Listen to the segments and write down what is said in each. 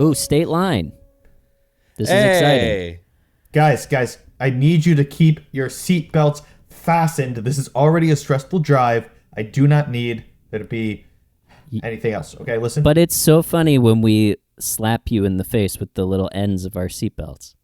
Ooh, State Line. This is exciting. Guys, I need you to keep your seatbelts fastened. This is already a stressful drive. I do not need there to be anything else. Okay, listen. But it's so funny when we slap you in the face with the little ends of our seatbelts.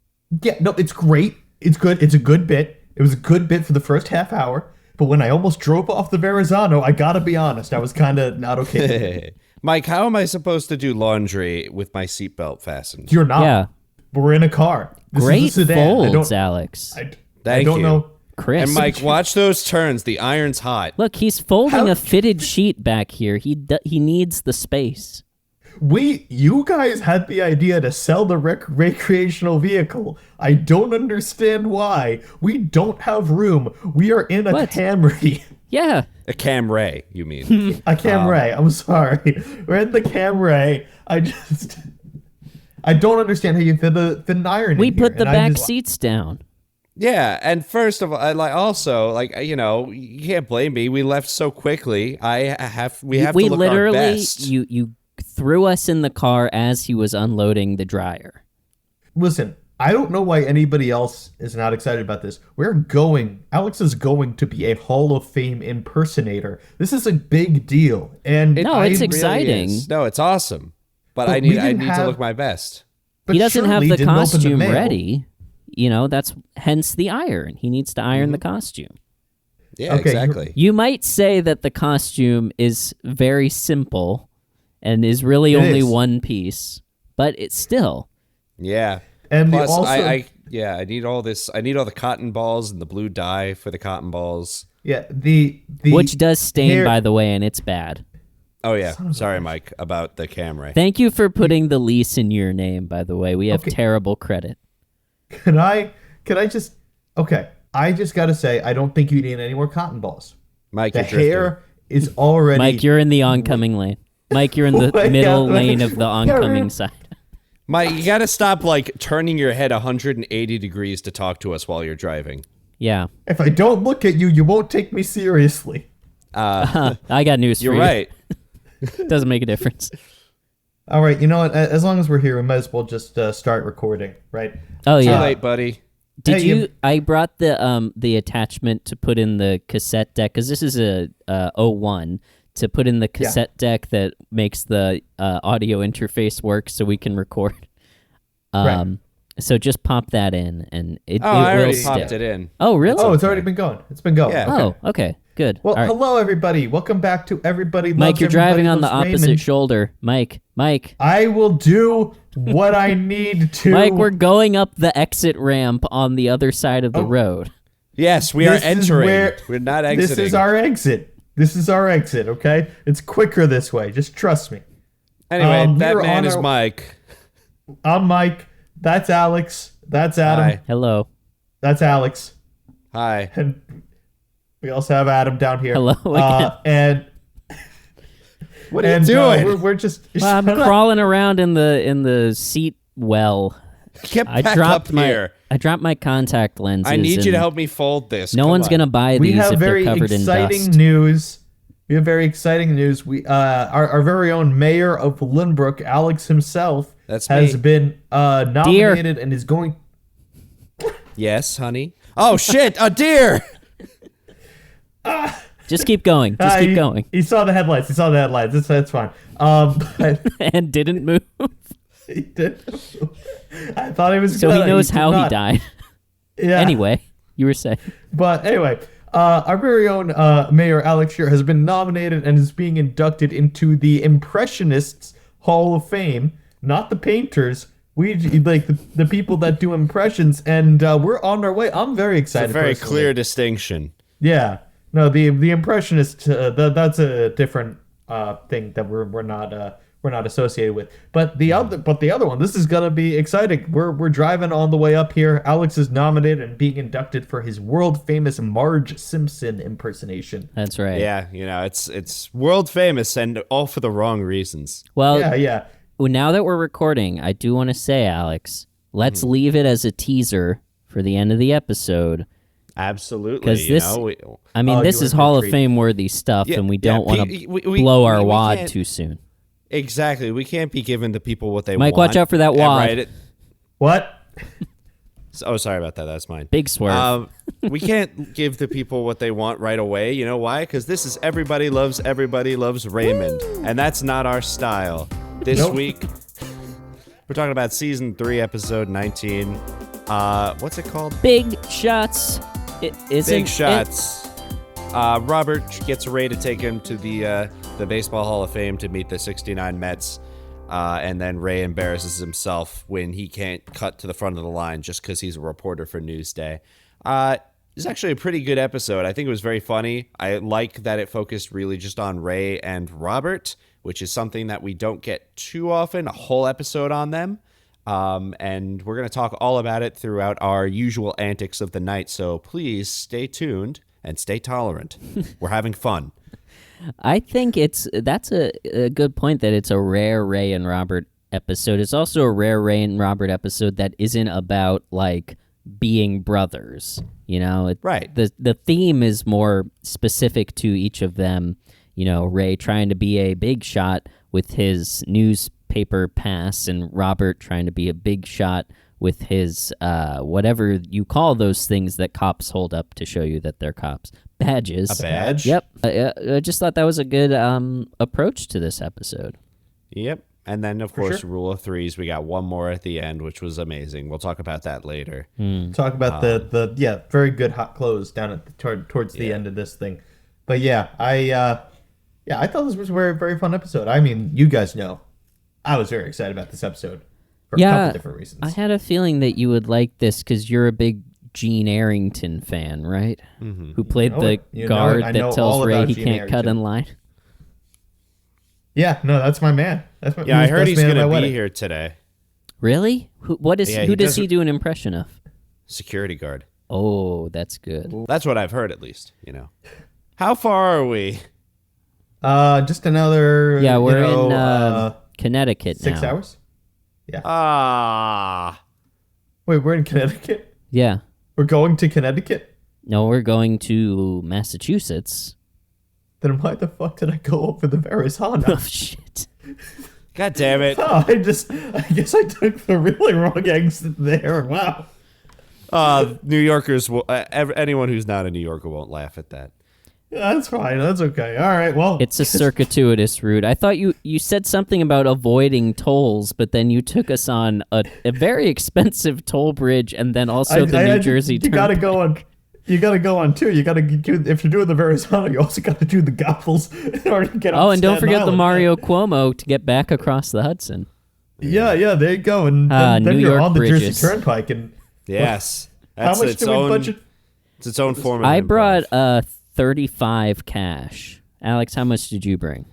Yeah, no, it's great. It's good. It's a good bit. It was a good bit for the first half hour. But when I almost drove off the Verrazano, I gotta be honest, I was kind of not okay. Mike, how am I supposed to do laundry with my seatbelt fastened? You're not. Yeah. We're in a car. This Great is a sedan. folds, Alex. I Thank don't you. know. Chris. And Mike, watch those turns. The iron's hot. Look, he's folding a fitted sheet back here. He needs the space. You guys had the idea to sell the recreational vehicle. I don't understand why. We don't have room. We are in a Camry. Yeah. A Camray, you mean? A Camry. I'm sorry. We're in the Camry. I don't understand how you fit an iron We in put here, the back seats down. Yeah, and first of all, you can't blame me. We left so quickly. We have to look our best. You threw us in the car as he was unloading the dryer. Listen, I don't know why anybody else is not excited about this. Alex is going to be a Hall of Fame impersonator. This is a big deal. And it's exciting. Really no, it's awesome. But I need to look my best. He doesn't have the costume ready. That's hence the iron. He needs to iron the costume. Yeah, exactly. You might say that the costume is very simple and is really only one piece, but it's still. Yeah. And plus, I need all this. I need all the cotton balls and the blue dye for the cotton balls. Yeah, which does stain, by the way, and it's bad. Oh, yeah. Sorry, Mike, about the Camry. Thank you for putting the lease in your name, by the way. We have terrible credit. Can I just... Okay, I just got to say, I don't think you need any more cotton balls. Mike, the hair is already... Mike, you're in the oncoming lane. Mike, you're in the middle lane of the oncoming side. Mike, you got to stop, turning your head 180 degrees to talk to us while you're driving. Yeah. If I don't look at you, you won't take me seriously. I got news for you. You're right. Doesn't make a difference. All right, you know what? As long as we're here, we might as well just start recording, right? Oh, yeah. Too late, buddy. Did you? I brought the attachment to put in the cassette deck, because this is a 01, to put in the cassette deck that makes the audio interface work so we can record. Right. So just pop that in, and it will I already stick. popped it in. Oh, really? Oh, it's already been going. It's been going. Yeah. Okay. Oh, okay. Good. Well, All right. hello, everybody. Welcome back to Everybody Loves Mike, you're driving on the Raymond. opposite shoulder. Mike. I will do what I need to. Mike, we're going up the exit ramp on the other side of the road. Yes, we are entering. We're not exiting. This is our exit. Okay? It's quicker this way. Just trust me. Anyway, that man is Mike. I'm Mike. That's Alex. That's Adam. Hi. Hello. That's Alex. Hi. And we also have Adam down here. Hello again. And what are you doing? We're just. Well, I'm crawling around in the seat well. Get back up here. I dropped my contact lenses. I need you to help me fold this. No one's gonna buy these if they're covered in dust. We have very exciting news. We our very own mayor of Lynbrook, Alex himself, has been nominated and is going. Yes, honey. Oh shit, a deer. Just keep going. Just keep going. He saw the headlights. That's fine. And didn't move. He did. I thought he was. So he knows how he died. Yeah. Anyway, you were saying. But anyway, our very own Mayor Alex here has been nominated and is being inducted into the Impressionists Hall of Fame. Not the painters. We like the people that do impressions, and we're on our way. I'm very excited. It's a very clear distinction. Yeah. No, the Impressionist. That's a different thing that we're not associated with. But the other one. This is gonna be exciting. We're driving on the way up here. Alex is nominated and being inducted for his world famous Marge Simpson impersonation. That's right. Yeah, it's world famous and all for the wrong reasons. Well, yeah. Well, now that we're recording, I do want to say, Alex, let's leave it as a teaser for the end of the episode. Absolutely. Because this is Hall of Fame worthy stuff, and we don't want to blow our wad too soon. Exactly. We can't be giving the people what they Mike, want. watch out for that wad. Right? What? Oh, sorry about that. That's mine. Big swerve. We can't give the people what they want right away. You know why? Because this is Everybody Loves Raymond. And that's not our style. This week, we're talking about Season 3, Episode 19. What's it called? Big Shots. Big Shots. Robert gets Ray to take him to the Baseball Hall of Fame to meet the 69 Mets. And then Ray embarrasses himself when he can't cut to the front of the line just because he's a reporter for Newsday. It's actually a pretty good episode. I think it was very funny. I like that it focused really just on Ray and Robert, which is something that we don't get too often, a whole episode on them. And we're going to talk all about it throughout our usual antics of the night. So please stay tuned and stay tolerant. We're having fun. I think that's a good point that it's a rare Ray and Robert episode. It's also a rare Ray and Robert episode that isn't about like being brothers. Right. The theme is more specific to each of them. Ray trying to be a big shot with his newspaper pass, and Robert trying to be a big shot with his whatever you call those things that cops hold up to show you that they're cops. Badges. A badge? Yep. I just thought that was a good approach to this episode. Yep. And then, of course, Rule of Threes. We got one more at the end, which was amazing. We'll talk about that later. Talk about the very good hot close down at towards the end of this thing. But I thought this was a very, very fun episode. I mean, you guys know, I was very excited about this episode for a couple different reasons. I had a feeling that you would like this because you're a big Gene Arrington fan, right? Mm-hmm. Who played the guard that tells Ray he can't cut in line. Yeah, no, that's my man. That's my, I heard he's going to be here today. Really? Who does he do an impression of? Security guard. Oh, that's good. That's what I've heard, at least. How far are we? Just another. Yeah, we're in Connecticut 6 now. hours. Yeah. Wait, we're in Connecticut. Yeah. We're going to Connecticut. No, we're going to Massachusetts. Then why the fuck did I go over the Verrazano? Oh shit! God damn it! Oh, I guess I took the really wrong exit there. Wow. New Yorkers will. Anyone who's not a New Yorker won't laugh at that. Yeah, that's fine. That's okay. All right. Well, it's a circuitous route. I thought you said something about avoiding tolls, but then you took us on a very expensive toll bridge, and then also the New Jersey. You got to go on. You got to go on too. You got to do, if you're doing the Verrazano, you also got to do the Goethals in order to get. Oh, and don't forget the Mario Cuomo to get back across the Hudson. Yeah, there you go, and then you're York on the bridges. Jersey Turnpike. And yes, how much do we budget? It's its own form of. I brought 35 cash. Alex, how much did you bring?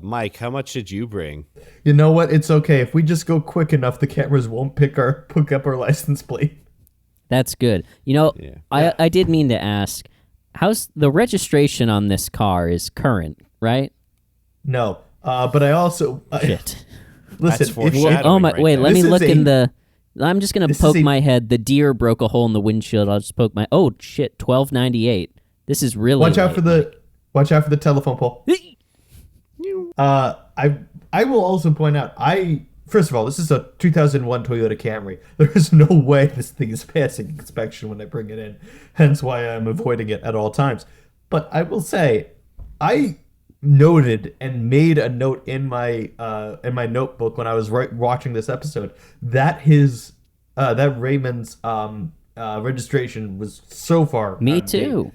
Mike, how much did you bring? You know what? It's okay. If we just go quick enough, the cameras won't pick up our license plate. That's good. I did mean to ask, how's the registration on this car is current, right? No. But I also shit. Listen, wait, let me look in the I'm just going to poke my head. The deer broke a hole in the windshield. I'll just poke my oh shit, $12.98. This is really Watch out for the telephone pole. I will also point out, first of all, this is a 2001 Toyota Camry. There is no way this thing is passing inspection when I bring it in. Hence why I'm avoiding it at all times. But I will say, I noted and made a note in my notebook when I was watching this episode that that Raymond's registration was so far. Me too.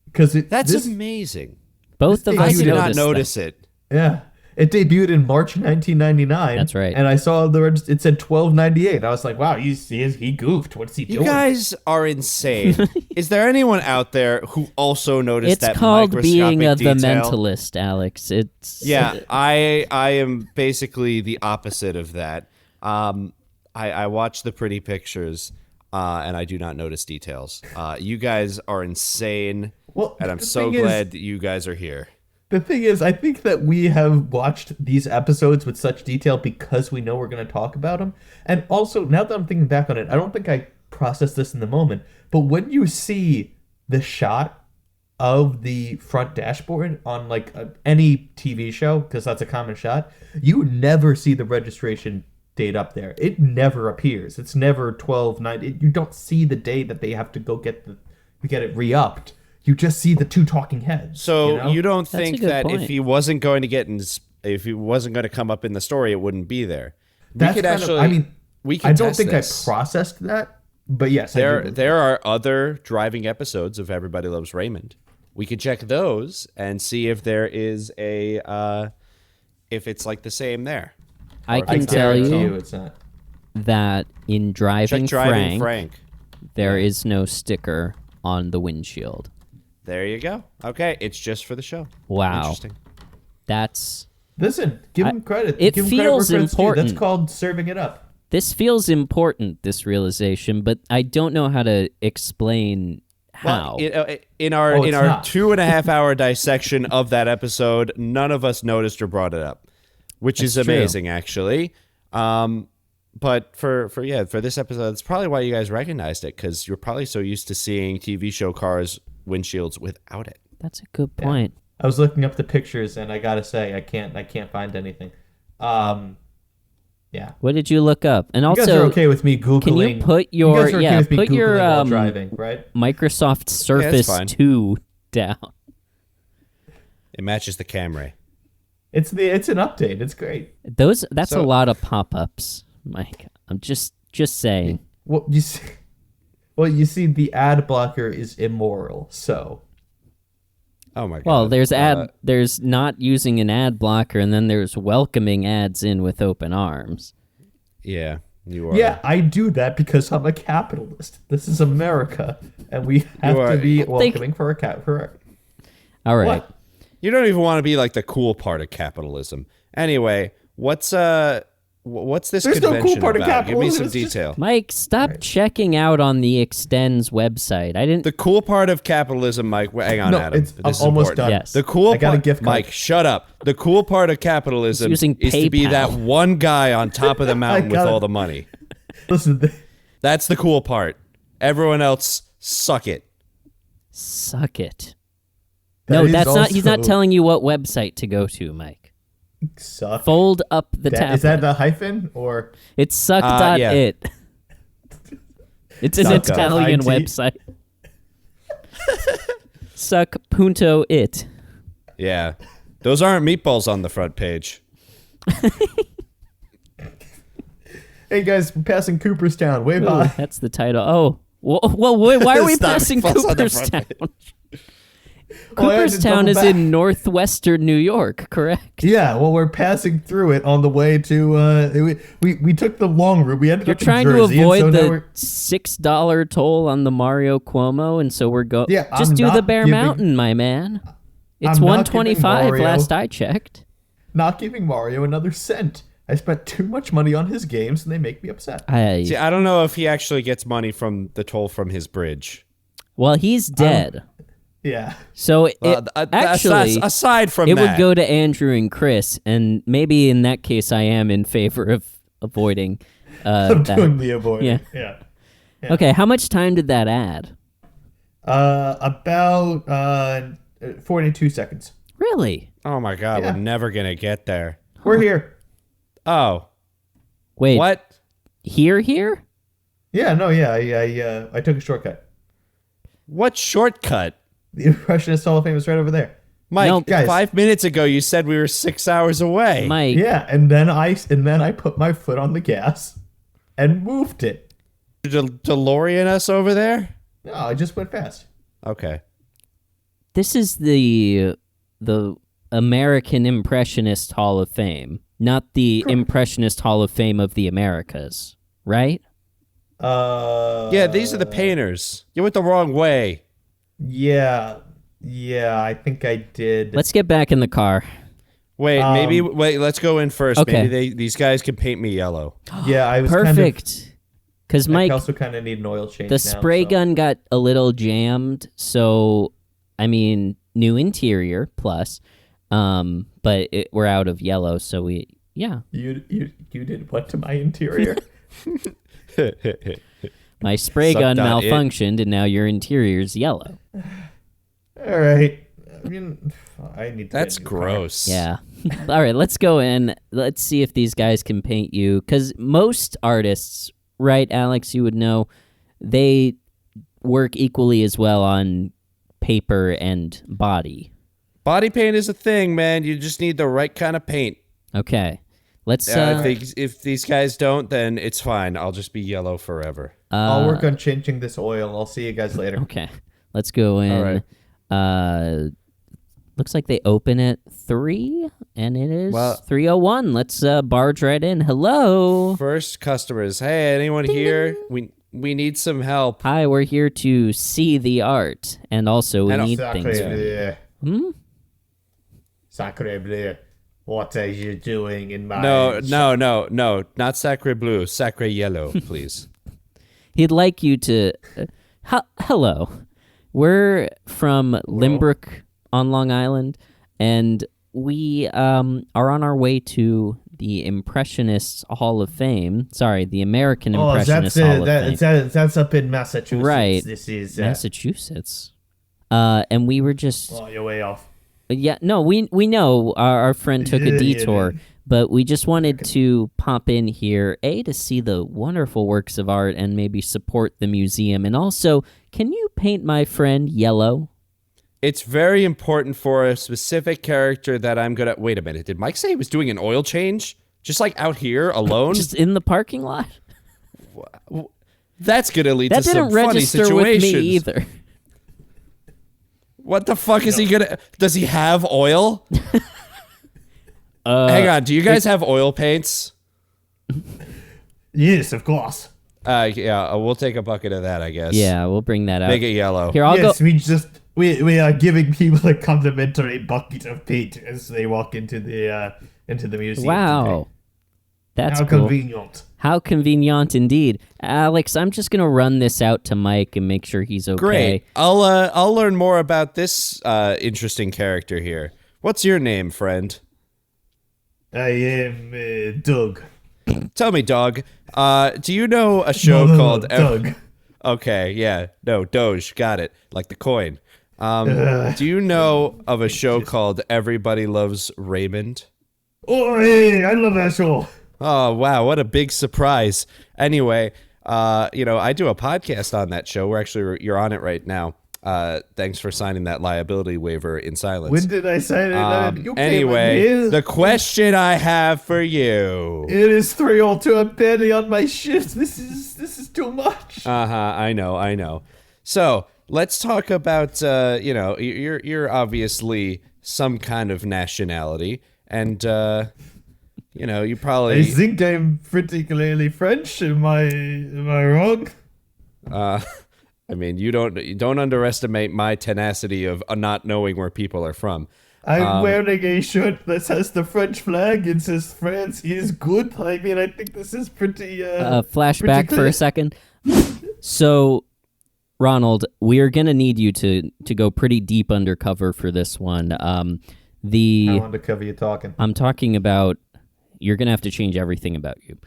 Because that's amazing. Both of us did not notice it. Yeah. It debuted in March 1999. That's right. And I saw it said $12.98. I was like, wow, he goofed. What's he doing? You guys are insane. Is there anyone out there who also noticed that microscopic detail? It's called being the mentalist, Alex. It's I am basically the opposite of that. I watch the pretty pictures, and I do not notice details. You guys are insane, and I'm so glad that you guys are here. The thing is, I think that we have watched these episodes with such detail because we know we're going to talk about them. And also, now that I'm thinking back on it, I don't think I processed this in the moment, but when you see the shot of the front dashboard on like any TV show, because that's a common shot, you never see the registration date up there. It never appears. It's never 12/9. You don't see the day that they have to go get it re-upped. You just see the two talking heads. So you don't That's a think good that point. if he wasn't going to if he wasn't going to come up in the story, it wouldn't be there. That's we could kind of- actually. I mean, we can I don't test think this. I processed that, but yes, I do. There are other driving episodes of Everybody Loves Raymond. We could check those and see if there is if it's like the same there. I Or if can it's not. tell guarantee you it's not. that in Check Driving Frank, Frank. there is no sticker on the windshield. There you go. Okay, it's just for the show. Wow. Interesting. That's Listen, give him credit. it Give him feels credit where credit's due. important. That's called serving it up. This feels important, this realization, but I don't know how to explain how. Well, in our Oh, it's not. 2.5 hour dissection of that episode, none of us noticed or brought it up, which is That's true. amazing, actually. But for this episode, that's probably why you guys recognized it, because you're probably so used to seeing TV show cars windshields without it. That's a good point. I was looking up the pictures, and I gotta say, I can't find anything. Yeah. What did you look up? And You guys also, are okay with me googling? can you put your you guys are okay with me put your Googling while driving, right? Microsoft Surface fine. 2 down? It matches the Camry. It's an update. It's great. That's So- a lot of pop-ups, Mike. I'm just saying. Well, you see, the ad blocker is immoral. So Oh my god. Well, there's not using an ad blocker, and then there's welcoming ads in with open arms. Yeah, you are. yeah, I do that because I'm a capitalist. This is America, and we have are- to be Think- welcoming for All right. what? You don't even want to be like the cool part of capitalism. Anyway, what's this There's no convention cool part of about? Give me capitalism, some it's just- detail. Mike, stop checking out on the Extends website. I didn't. The cool part of capitalism, Mike. Hang on, No, Adam. it's This I'm is almost important. done. Yes. The cool I got a part, gift card. Mike, shut up. The cool part of capitalism He's using is to be PayPal. that one guy on top of the mountain with got it. all the money. Listen, That's the cool part. Everyone else, suck it. Suck it. that No, is that's not. He's not also- telling you what website to go to, Mike. Suck. Fold up the tab. Is that the hyphen or? It's suck.it. yeah. It's an Suck.it. Italian website. Suck.it. Yeah. Those aren't meatballs on the front page. Hey guys, we're passing Cooperstown. Way Ooh, by. that's the title. Oh, well, why are we It's not passing meatballs on the front Cooperstown? Well, I had to Cooperstown double is back. in northwestern New York, correct? Yeah, well, we're passing through it on the way to. We took the long route. We ended You're up in trying to Jersey, and avoid so now the we're- $6 toll on the Mario Cuomo, and so we're going. Yeah, just I'm do the not Bear giving- Mountain, my man. It's I'm not giving $125 Mario- last I checked. not giving Mario another cent. I spent too much money on his games, and they make me upset. See, I don't know if he actually gets money from the toll from his bridge. Well, he's dead. Yeah. So actually, aside from it that, would go to Andrew and Chris, and maybe in that case, I am in favor of avoiding I'm that. doing the avoid. Yeah. Yeah. Okay, how much time did that add? About 42 seconds. Really? Oh my god, Yeah. we're never gonna get there. We're here. Oh, Wait, what? Here? Yeah, no, yeah. I took a shortcut. What shortcut? The Impressionist Hall of Fame is right over there. Mike, No, guys. 5 minutes ago you said we were 6 hours away. Mike, Yeah, and then I put my foot on the gas and moved it. DeLorean us over there? No, I just went fast. Okay. this is the American Impressionist Hall of Fame, not the Impressionist Hall of Fame of the Americas, right? Yeah, these are the painters. You went the wrong way. Yeah, I think I did. Let's get back in the car. Wait, let's go in first. Okay. Maybe these guys can paint me yellow. Yeah, I was Perfect. Because I Mike, also kind of need an oil change. the now, spray so. gun got a little jammed, so I mean, new interior plus, but we're out of yellow, so yeah. You did what to my interior? My spray Suck gun dot it. malfunctioned, and now your interior's yellow. All right. I mean, I need to. That's get a new car. gross. Yeah. All right, let's go in. Let's see if these guys can paint you. Because most artists, right, Alex, you would know, they work equally as well on paper and body. Body paint is a thing, man. You just need the right kind of paint. Okay. Let's. If these guys don't, then it's fine. I'll just be yellow forever. I'll work on changing this oil. I'll see you guys later. Okay. Let's go in. All right. Looks like they open at 3, and it is Well- 3:01. Let's barge right in. Hello. First customers. Hey, anyone here? We need some help. Hi, we're here to see the art, and also we need things. Sacre from you. Sacre bleu. What are you doing in my No, not sacre bleu, sacre yellow, please. He'd like you to. Hello. We're from Limbrook on Long Island, and we are on our way to the Impressionist Hall of Fame. Sorry, the American Impressionist Hall of Fame. That's up in Massachusetts. Right. This is Massachusetts. And we were just. Oh, you're way off. Yeah, no, we know our friend took a detour, but we just wanted to pop in here, to see the wonderful works of art and maybe support the museum. And also, can you paint my friend yellow? It's very important for a specific character that I'm gonna. Wait a minute. Did Mike say he was doing an oil change? Just like out here alone? Just in the parking lot? That's gonna lead That to some didn't funny register situations. with me either. What the fuck is he gonna? Does he have oil? Hang on. Do you guys have oil paints? Yes, of course. Yeah. We'll take a bucket of that, I guess. Yeah, we'll bring that out. Make it yellow. Here, I'll Yes, go. we are giving people a complimentary bucket of paint as they walk into the museum. Wow. That's How cool. convenient. How convenient indeed. Alex, I'm just going to run this out to Mike and make sure he's okay. Great. I'll learn more about this interesting character here. What's your name, friend? I am Doug. Tell me, dog. Do you know a show No, called Doug. Okay, yeah. No, Doge. Got it. Like the coin. Do you know of a show called Everybody Loves Raymond? Oh, hey, I love that show. Oh, wow. What a big surprise. Anyway, I do a podcast on that show. You're on it right now. Thanks for signing that liability waiver in silence. When did I sign it? You came in Anyway, here. the question I have for you. It is 3:02. I'm barely on my shift. This is too much. I know. So let's talk about. You're obviously some kind of nationality, and you probably. I think I'm pretty clearly French. Am I wrong? I mean, you don't underestimate my tenacity of not knowing where people are from. I'm wearing a shirt that has the French flag. It says France is good. I mean, I think this is pretty. Flashback pretty for a second. So, Ronald, we are gonna need you to go pretty deep undercover for this one. How undercover you talking? I'm talking about. You're gonna have to change everything about you.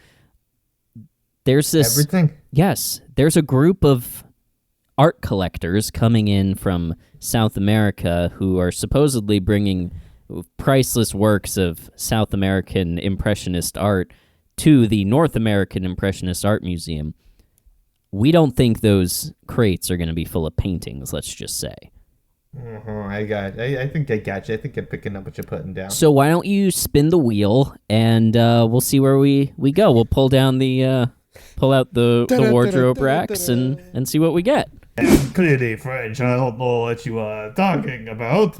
There's this. Everything. Yes, there's a group of art collectors coming in from South America who are supposedly bringing priceless works of South American Impressionist art to the North American Impressionist Art Museum. We don't think those crates are going to be full of paintings, let's just say. I think I got you. I think I'm picking up what you're putting down. So why don't you spin the wheel and we'll see where we go. We'll pull down the pull out the wardrobe racks and see what we get. I'm clearly French. I don't know what you are talking about.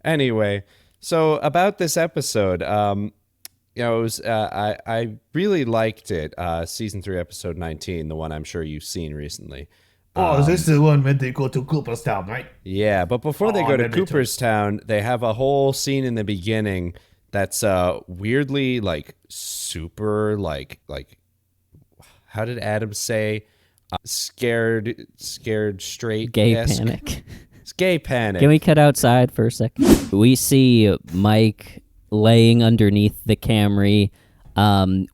Anyway, so about this episode, it was I really liked it. Season 3, episode 19, the one I'm sure you've seen recently. This is the one when they go to Cooperstown, right? Yeah, but before they go to let me tell you. Cooperstown, they have a whole scene in the beginning that's weirdly super how did Adam say? Scared straight. Gay panic. It's gay panic. Can we cut outside for a second? We see Mike laying underneath the Camry,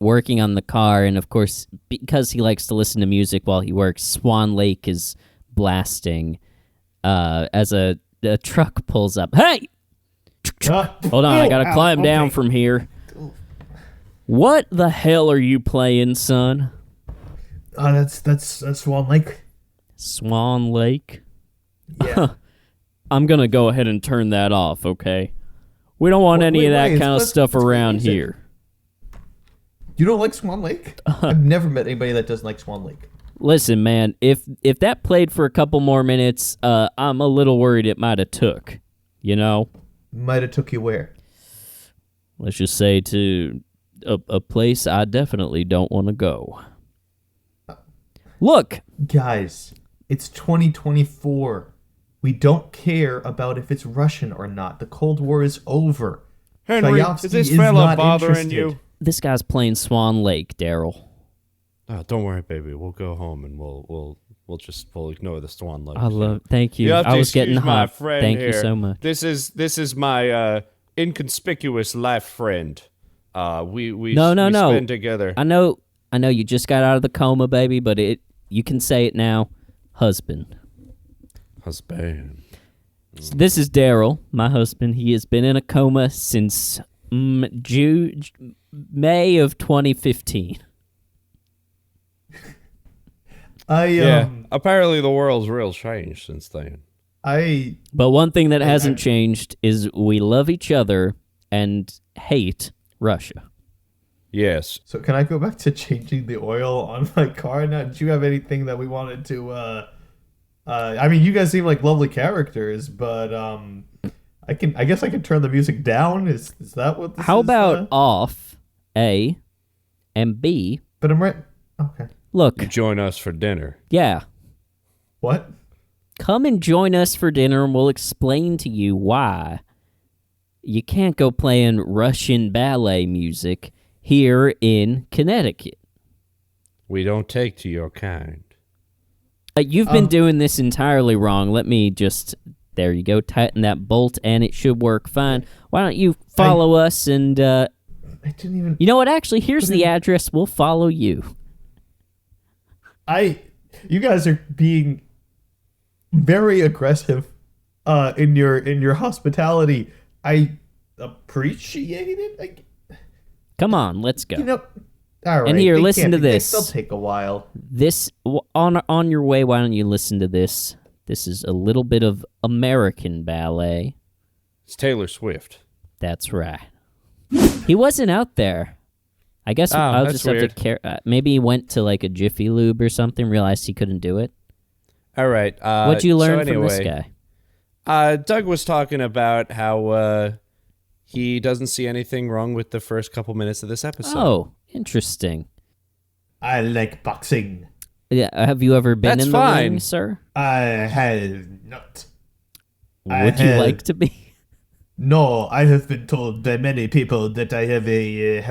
working on the car, and of course, because he likes to listen to music while he works, Swan Lake is blasting as a a truck pulls up. Hey! Hold on, I gotta climb down from here. What the hell are you playing, son? That's Swan Lake. Swan Lake? Yeah. I'm gonna go ahead and turn that off, okay? We don't want any of that kind of stuff around here. You don't like Swan Lake? I've never met anybody that doesn't like Swan Lake. Listen, man, if that played for a couple more minutes, I'm a little worried it might have took. You know? Might have took you where? Let's just say to a place I definitely don't want to go. Look! Guys, it's 2024. We don't care about if it's Russian or not. The Cold War is over. Henry, Chayefsky is this fella not bothering interested. you? This guy's playing Swan Lake, Daryl. Oh, don't worry, baby. We'll go home and we'll ignore the Swan Lake. Thank you. You have to I was getting excuse my hot. friend Thank here. you so much. This is my inconspicuous life friend. We No. spend together. I know you just got out of the coma, baby, but you can say it now. Husband. So this is Daryl, my husband. He has been in a coma since May of 2015. Apparently the world's real changed since then. But one thing that hasn't changed is we love each other and hate Russia. Yes. So can I go back to changing the oil on my car now? Did you have anything that we wanted to I mean, you guys seem like lovely characters, but I guess I can turn the music down. Is that what this How is? about off, A, and B? But I'm right. Okay. Look, You join us for dinner. yeah, What? come and join us for dinner and we'll explain to you why you can't go playing Russian ballet music here in Connecticut. We don't take to your kind. You've been doing this entirely wrong. Let me just, there you go, tighten that bolt and it should work fine. Why don't you follow us and, I didn't even. you know what, actually, here's the address. We'll follow you. You guys are being very aggressive in your hospitality. I appreciate it. Come on, let's go. You know, all right. And here, they listen can't to be- this. They'll take a while. This on your way, why don't you listen to this? This is a little bit of American ballet. It's Taylor Swift. That's right. He wasn't out there. I guess I'll that's just have weird. to maybe he went to like a Jiffy Lube or something, realized he couldn't do it. All right. What'd you learn so from this anyway, guy? Doug was talking about how he doesn't see anything wrong with the first couple minutes of this episode. Oh, interesting. I like boxing. Yeah, have you ever been That's in the fine. ring, sir? I have not. Would you like to be? No, I have been told by many people that I have a,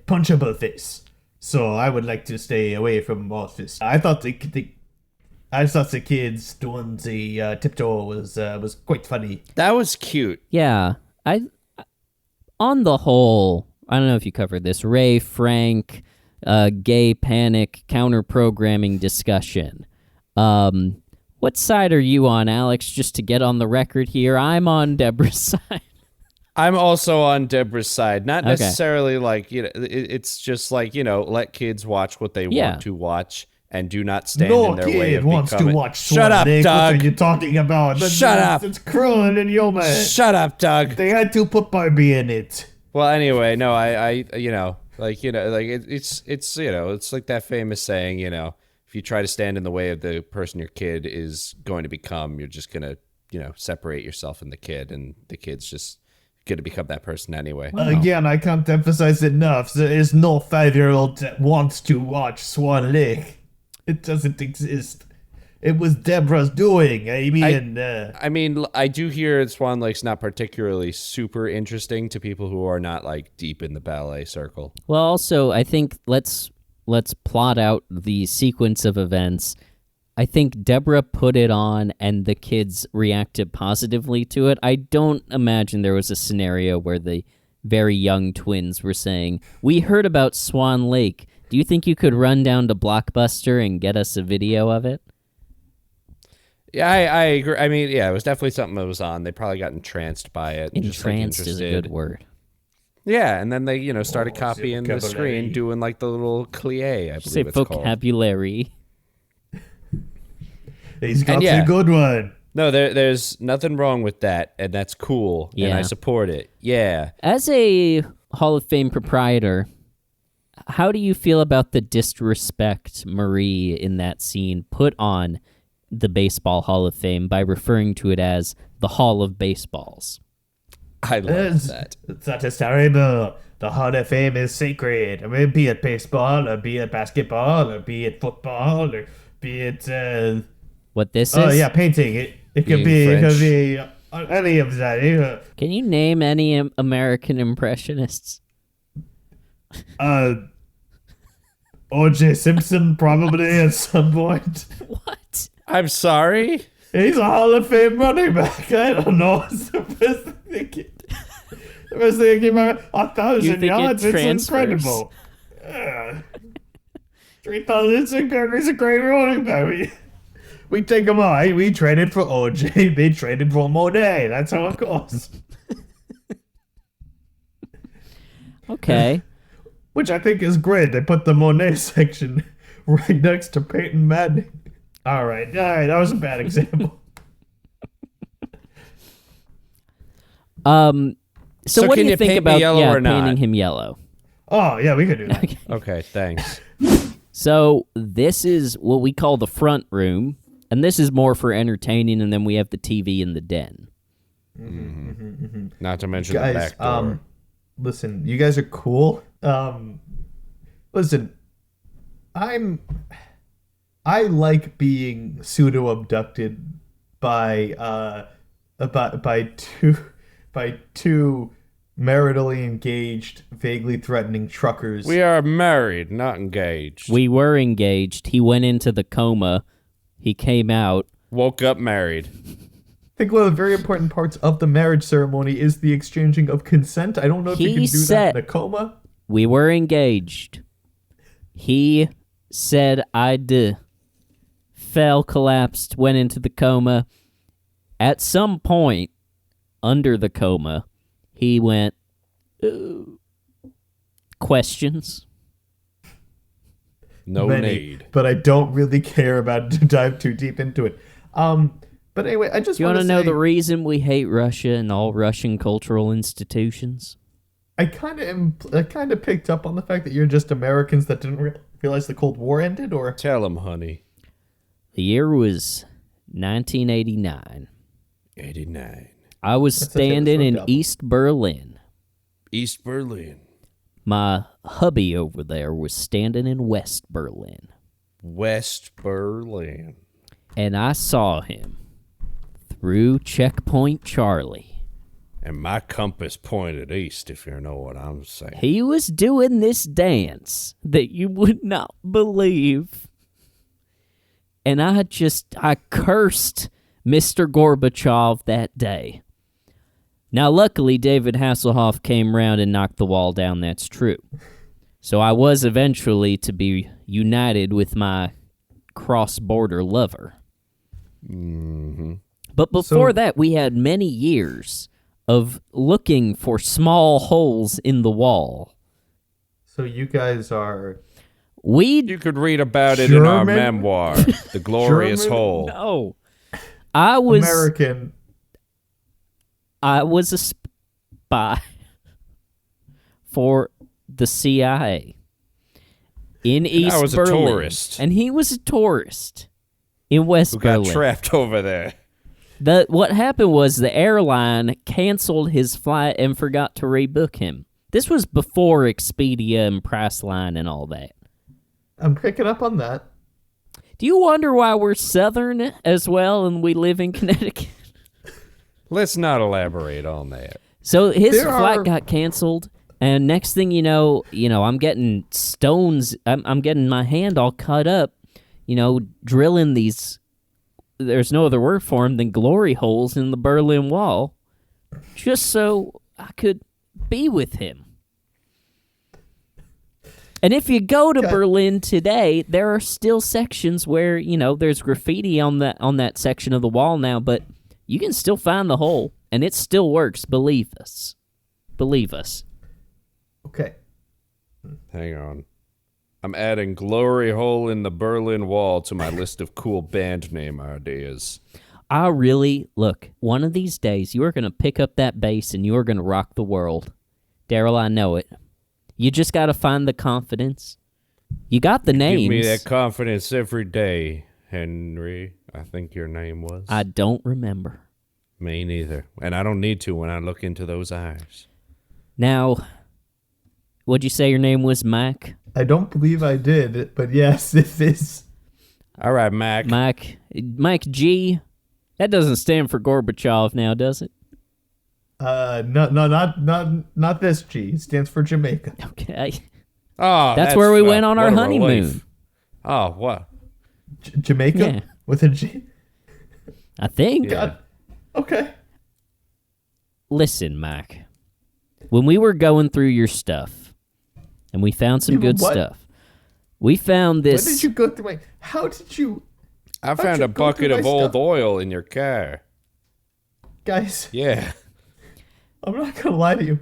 punchable face. So I would like to stay away from office. I thought the kids doing the tiptoe was quite funny. That was cute. Yeah, on the whole, I don't know if you covered this. Ray, Frank, gay panic, counter-programming discussion. What side are you on, Alex? Just to get on the record here, I'm on Deborah's side. I'm also on Deborah's side. Not Okay. necessarily like, it's just like, let kids watch what they Yeah. want to watch and do not stand No in their way kid of wants to becoming... watch Shut Swan up, Lake. What Doug. are you talking about? Shut up. It's cruel and inhuman. Shut up, Doug. They had to put Barbie in it. Well, anyway, no, it's like that famous saying, if you try to stand in the way of the person your kid is going to become, you're just going to, separate yourself from the kid, and the kid's just going to become that person anyway. Again, I can't emphasize enough. There is no 5-year-old that wants to watch Swan Lake. It doesn't exist. It was Deborah's doing. I mean, I do hear Swan Lake's not particularly super interesting to people who are not like deep in the ballet circle. Well, also, I think let's plot out the sequence of events. I think Deborah put it on and the kids reacted positively to it. I don't imagine there was a scenario where the very young twins were saying, "We heard about Swan Lake. Do you think you could run down to Blockbuster and get us a video of it?" Yeah, I agree. I mean, yeah, it was definitely something that was on. They probably got entranced by it. And Entranced just, is a good word. Yeah, and then they, started copying the vocabulary. screen, doing like the little clie, I Say believe it's called. vocabulary. He's got a good one. No, there's nothing wrong with that, and that's cool, and I support it. Yeah. As a Hall of Fame proprietor, how do you feel about the disrespect Marie in that scene put on the Baseball Hall of Fame by referring to it as the Hall of Baseballs? I love that. That is terrible. The Hall of Fame is sacred. I mean, be it baseball, or be it basketball, or be it football, or be it... What this is? Oh, yeah, painting. It could be any of that. Can you name any American impressionists? O.J. Simpson, probably, at some point. What? I'm sorry? He's a Hall of Fame running back. I don't know. It's the best thing. The best thing came out. 1,000 yards. It's incredible. 3,000 yards. He's a great running back. We take them all. We traded for OJ. They traded for Monet. That's how it goes. Okay. Which I think is great. They put the Monet section right next to Peyton Manning. All right. That was a bad example. So what do can you think paint about me yellow or not? painting him yellow? Oh, yeah, we could do that. Okay, thanks. So this is what we call the front room, and this is more for entertaining, and then we have the TV in the den. Not to mention Guys, the back door. listen, you guys are cool. Listen, I like being pseudo abducted by two maritally engaged, vaguely threatening truckers. We are married, not engaged. We were engaged. He went into the coma. He came out. Woke up married. I think one of the very important parts of the marriage ceremony is the exchanging of consent. I don't know if you can do that in a coma. We were engaged. He said I do. Fell, collapsed, went into the coma. At some point, under the coma, he went, questions? No need. But I don't really care about it to dive too deep into it. But anyway, I just Do you want to know the reason we hate Russia and all Russian cultural institutions? I kind of picked up on the fact that you're just Americans that didn't realize the Cold War ended, or... Tell him, honey. The year was 1989. 89. I was standing in East Berlin. East Berlin. My hubby over there was standing in West Berlin. West Berlin. And I saw him through Checkpoint Charlie. And my compass pointed east, if you know what I'm saying. He was doing this dance that you would not believe. And I cursed Mr. Gorbachev that day. Now, luckily, David Hasselhoff came round and knocked the wall down, that's true. So I was eventually to be united with my cross-border lover. Mm-hmm. But before that, we had many years of looking for small holes in the wall. So you guys are... You could read about it in our memoir, The Glorious Hole. No. I was... American... I was a spy for the CIA in East Berlin. I was a tourist. And he was a tourist in West Berlin. Who got trapped over there. What happened was the airline canceled his flight and forgot to rebook him. This was before Expedia and Priceline and all that. I'm picking up on that. Do you wonder why we're Southern as well and we live in Connecticut? Let's not elaborate on that. So his flight got canceled, and next thing you know, I'm getting stones. I'm getting my hand all cut up, drilling these. There's no other word for them than glory holes in the Berlin Wall, just so I could be with him. And if you go to Berlin today, there are still sections where, there's graffiti on that section of the wall now, but you can still find the hole, and it still works. Believe us. Believe us. Okay. Hang on. I'm adding Glory Hole in the Berlin Wall to my list of cool band name ideas. Look, one of these days, you are going to pick up that bass and you are going to rock the world. Daryl, I know it. You just got to find the confidence. You got the names. Give me that confidence every day, Henry. I think your name was. I don't remember. Me neither. And I don't need to when I look into those eyes. Now, what'd you say your name was, Mike? I don't believe I did, but yes, it is. All right, Mac. Mike G. That doesn't stand for Gorbachev now, does it? No, not this G. It stands for Jamaica. Okay. Oh, that's where we went on our honeymoon. Relief. Oh, what? Jamaica? Yeah. With a G? I think. God. Okay. Listen, Mike. When we were going through your stuff, and we found some good stuff, we found this. When did you go through how did you? I found a bucket of old oil in your car. Guys. Yeah. I'm not going to lie to you.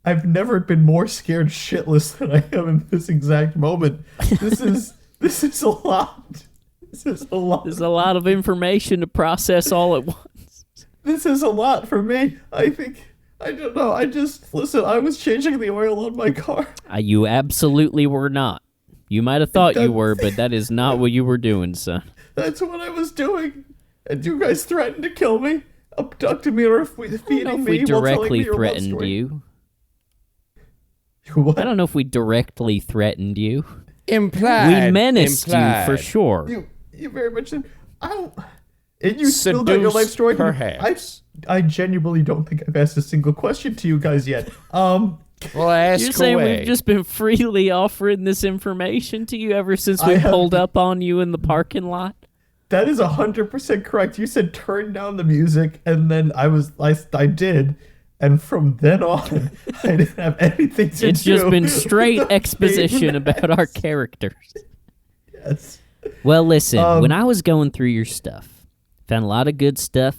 I've never been more scared shitless than I am in this exact moment. This is a lot. This is a lot. There's a lot of information to process all at once. This is a lot for me. I don't know. Listen, I was changing the oil on my car. You absolutely were not. You might have thought you were, but that is not what you were doing, son. That's what I was doing. And you guys threatened to kill me, abducted me, or feeding me. We directly threatened you. What? I don't know if we directly threatened you. Implied. We menaced you for sure. You very much did. And you still got your life story? Perhaps. I genuinely don't think I've asked a single question to you guys yet. Well, ask You're saying away. we've just been freely offering this information to you ever since we pulled up on you in the parking lot? That is 100% correct. You said turn down the music, and then I did, and from then on, I didn't have anything to do. It's just been straight exposition about our characters. Yes. Well, listen, when I was going through your stuff, found a lot of good stuff,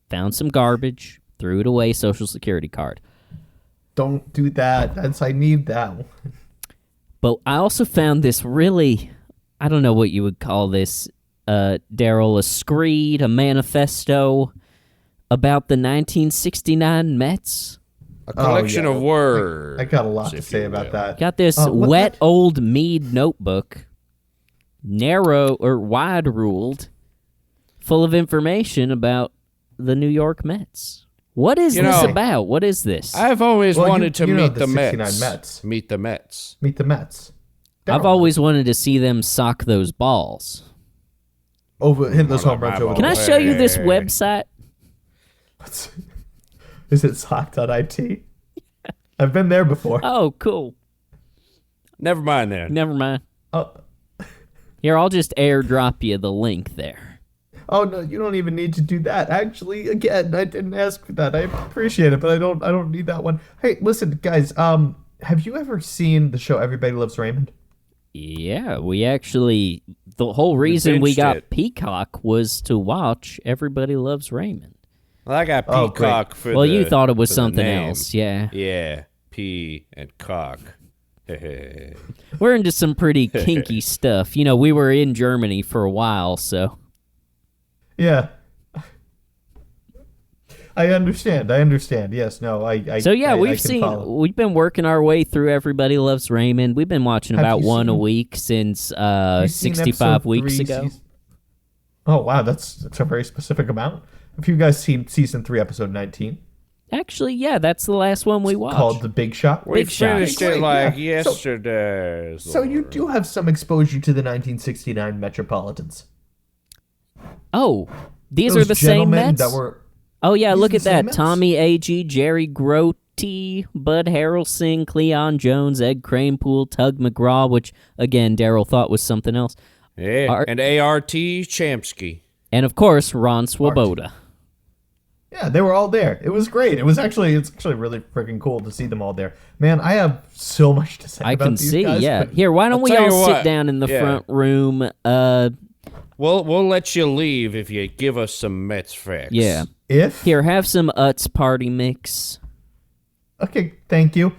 found some garbage, threw it away, Social Security card. Don't do that. I need that one. But I also found this really, I don't know what you would call this, Daryl, a screed, a manifesto about the 1969 Mets. A collection of words. I got a lot to say about that. Got this old mead notebook, narrow or wide ruled, full of information about the New York Mets. What is this about? What is this? I've always wanted to meet the 69 Mets. Mets. Meet the Mets. Meet the Mets. I've always wanted to see them sock those balls. Hit those home runs over. Can I show you this website? Is it sock.it? I've been there before. Oh, cool. Never mind then. Never mind. Here, I'll just airdrop you the link there. Oh no, you don't even need to do that. Actually, again, I didn't ask for that. I appreciate it, but I don't need that one. Hey, listen, guys. Have you ever seen the show Everybody Loves Raymond? Yeah, we actually. The whole reason we got Peacock was to watch Everybody Loves Raymond. Well, I got Peacock for Well, you thought it was something else, yeah. Yeah, P and cock. We're into some pretty kinky stuff. We were in Germany for a while, so. Yeah. I understand. Yes, no, So yeah, we've been working our way through Everybody Loves Raymond. We've been watching about one a week since 65 weeks ago. Oh wow, that's a very specific amount. Have you guys seen season 3, episode 19? Actually, yeah, that's the last one we watched. Called The Big Shot. We finished it yesterday. So you do have some exposure to the 1969 Metropolitans. Oh, these are the same Mets? Oh, yeah, look at that. Mets? Tommy Agee, Jerry Grote, Bud Harrelson, Cleon Jones, Ed Kranepool, Tug McGraw, which, again, Daryl thought was something else. Yeah, and A.R.T. Chamsky. And, of course, Ron Swoboda. Yeah, they were all there. It was great. It's actually really freaking cool to see them all there. Man, I have so much to say I about can these see, guys, yeah. but- Here, why don't I'll we tell all you sit what, down in the yeah. front room? We'll let you leave if you give us some Mets facts. Yeah. If Here, have some Utz party mix. Okay, thank you.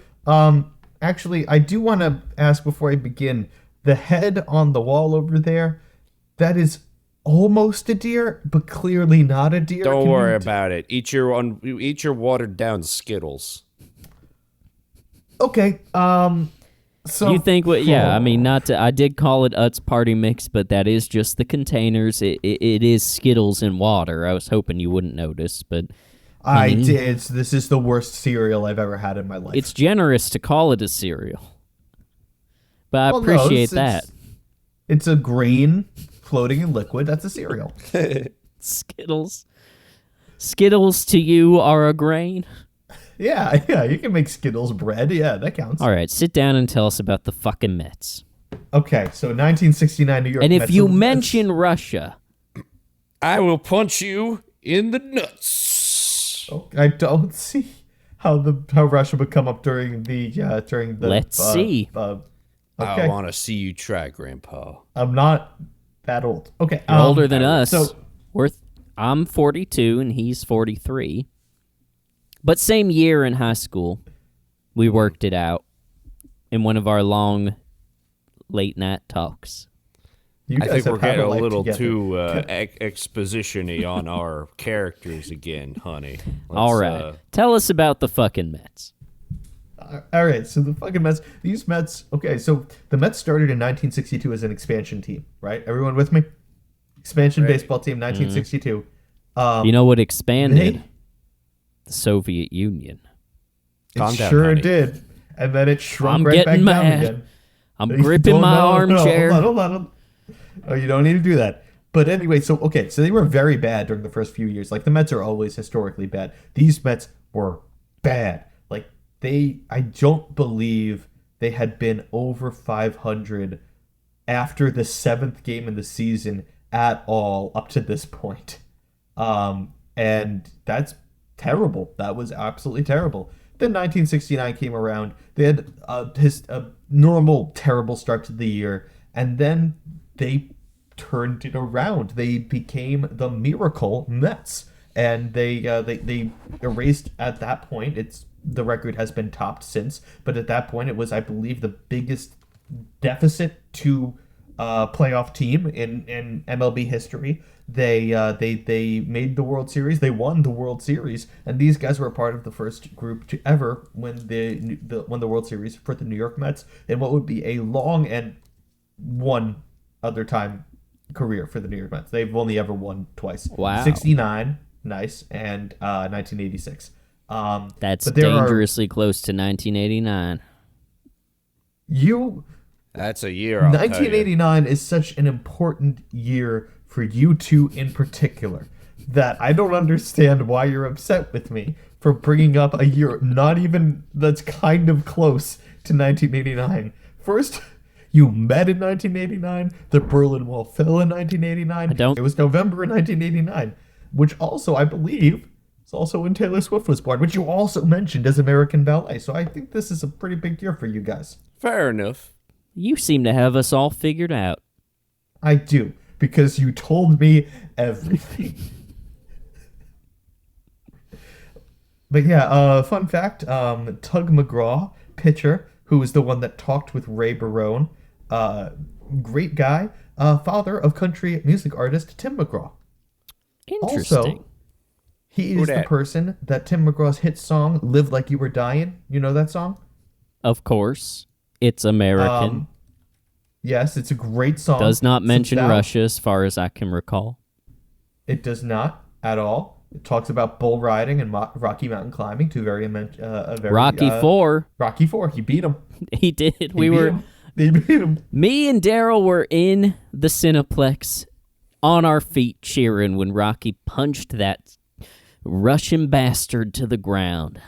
Actually, I do want to ask before I begin. The head on the wall over there, that is almost a deer, but clearly not a deer. Don't Can worry you- about it. Eat your watered down Skittles. Okay. So You think what? Yeah, I mean, not to. I did call it Utz party mix, but that is just the containers. It is Skittles and water. I was hoping you wouldn't notice, but I honey, did. This is the worst cereal I've ever had in my life. it's generous to call it a cereal. But I Well, no, appreciate that. It's a grain floating in liquid. That's a cereal. Skittles. Skittles to you are a grain. Yeah. You can make Skittles bread. Yeah, that counts. All right, sit down and tell us about the fucking Mets. Okay, so 1969 New York. And if Mets. you So Mets- mention Russia, I will punch you in the nuts. I don't see how Russia would come up during the Let's see. I Okay, want to see you try, Grandpa. I'm not that old. Okay, you're older than us. So I'm 42 and he's 43. But same year in high school, we worked it out in one of our long late night talks. you I guys think we're have had getting a life little together. too exposition-y on our characters again, honey. All right. Tell us about the fucking Mets. All right, so the fucking Mets. These Mets. Okay, so the Mets started in 1962 as an expansion team, right? Everyone with me? Expansion Right. baseball team, 1962. You know what expanded? They- The Soviet Union. Calm It down, sure honey. did, and then it shrunk I'm right back getting down mad. again. I'm gripping my armchair. Hold on. Oh, you don't need to do that. But anyway, so they were very bad during the first few years. Like the Mets are always historically bad. These Mets were bad. Like I don't believe they had been over 500 after the 7th game in the season at all up to this point. And that's terrible. That was absolutely terrible. Then 1969 came around. They had a normal terrible start to the year, and then they turned it around. They became the Miracle Mets, and they erased at that point. The record has been topped since, but at that point it was, I believe, the biggest deficit to playoff team in MLB history. They made the World Series. They won the World Series, and these guys were a part of the first group to ever win the World Series for the New York Mets in what would be a long and one other time career for the New York Mets. They've only ever won twice. Wow. 69, nice, and 1986. That's but there are- dangerously close to 1989. That's a year, I'll tell you. 1989 is such an important year for you two in particular that I don't understand why you're upset with me for bringing up a year not even that's kind of close to 1989. First, you met in 1989. The Berlin Wall fell in 1989. It was November in 1989, which also, I believe, is also when Taylor Swift was born, which you also mentioned as American Ballet. So I think this is a pretty big year for you guys. Fair enough. You seem to have us all figured out. I do, because you told me everything. But yeah, fun fact, Tug McGraw, pitcher, who was the one that talked with Ray Barone, great guy, father of country music artist Tim McGraw. Interesting. Also, he is the person that Tim McGraw's hit song, Live Like You Were Dying, you know that song? Of course. It's American. Yes, it's a great song. Does not mention Russia as far as I can recall. It does not at all. It talks about bull riding and Rocky Mountain climbing. Two very Rocky IV. Rocky IV. He beat him. He did. They beat him. Me and Daryl were in the Cineplex on our feet cheering when Rocky punched that Russian bastard to the ground.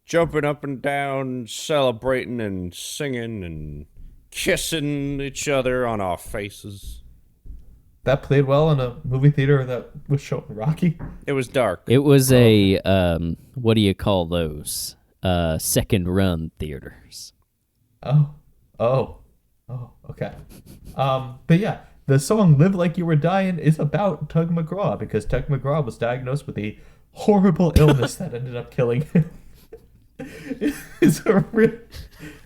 Jumping up and down, celebrating and singing and kissing each other on our faces. that played well in a movie theater that was showing Rocky? It was dark. It was a what do you call those? Second run theaters. Oh, okay. But yeah, the song "Live Like You Were Dying" is about Tug McGraw because Tug McGraw was diagnosed with a horrible illness that ended up killing him. It's a real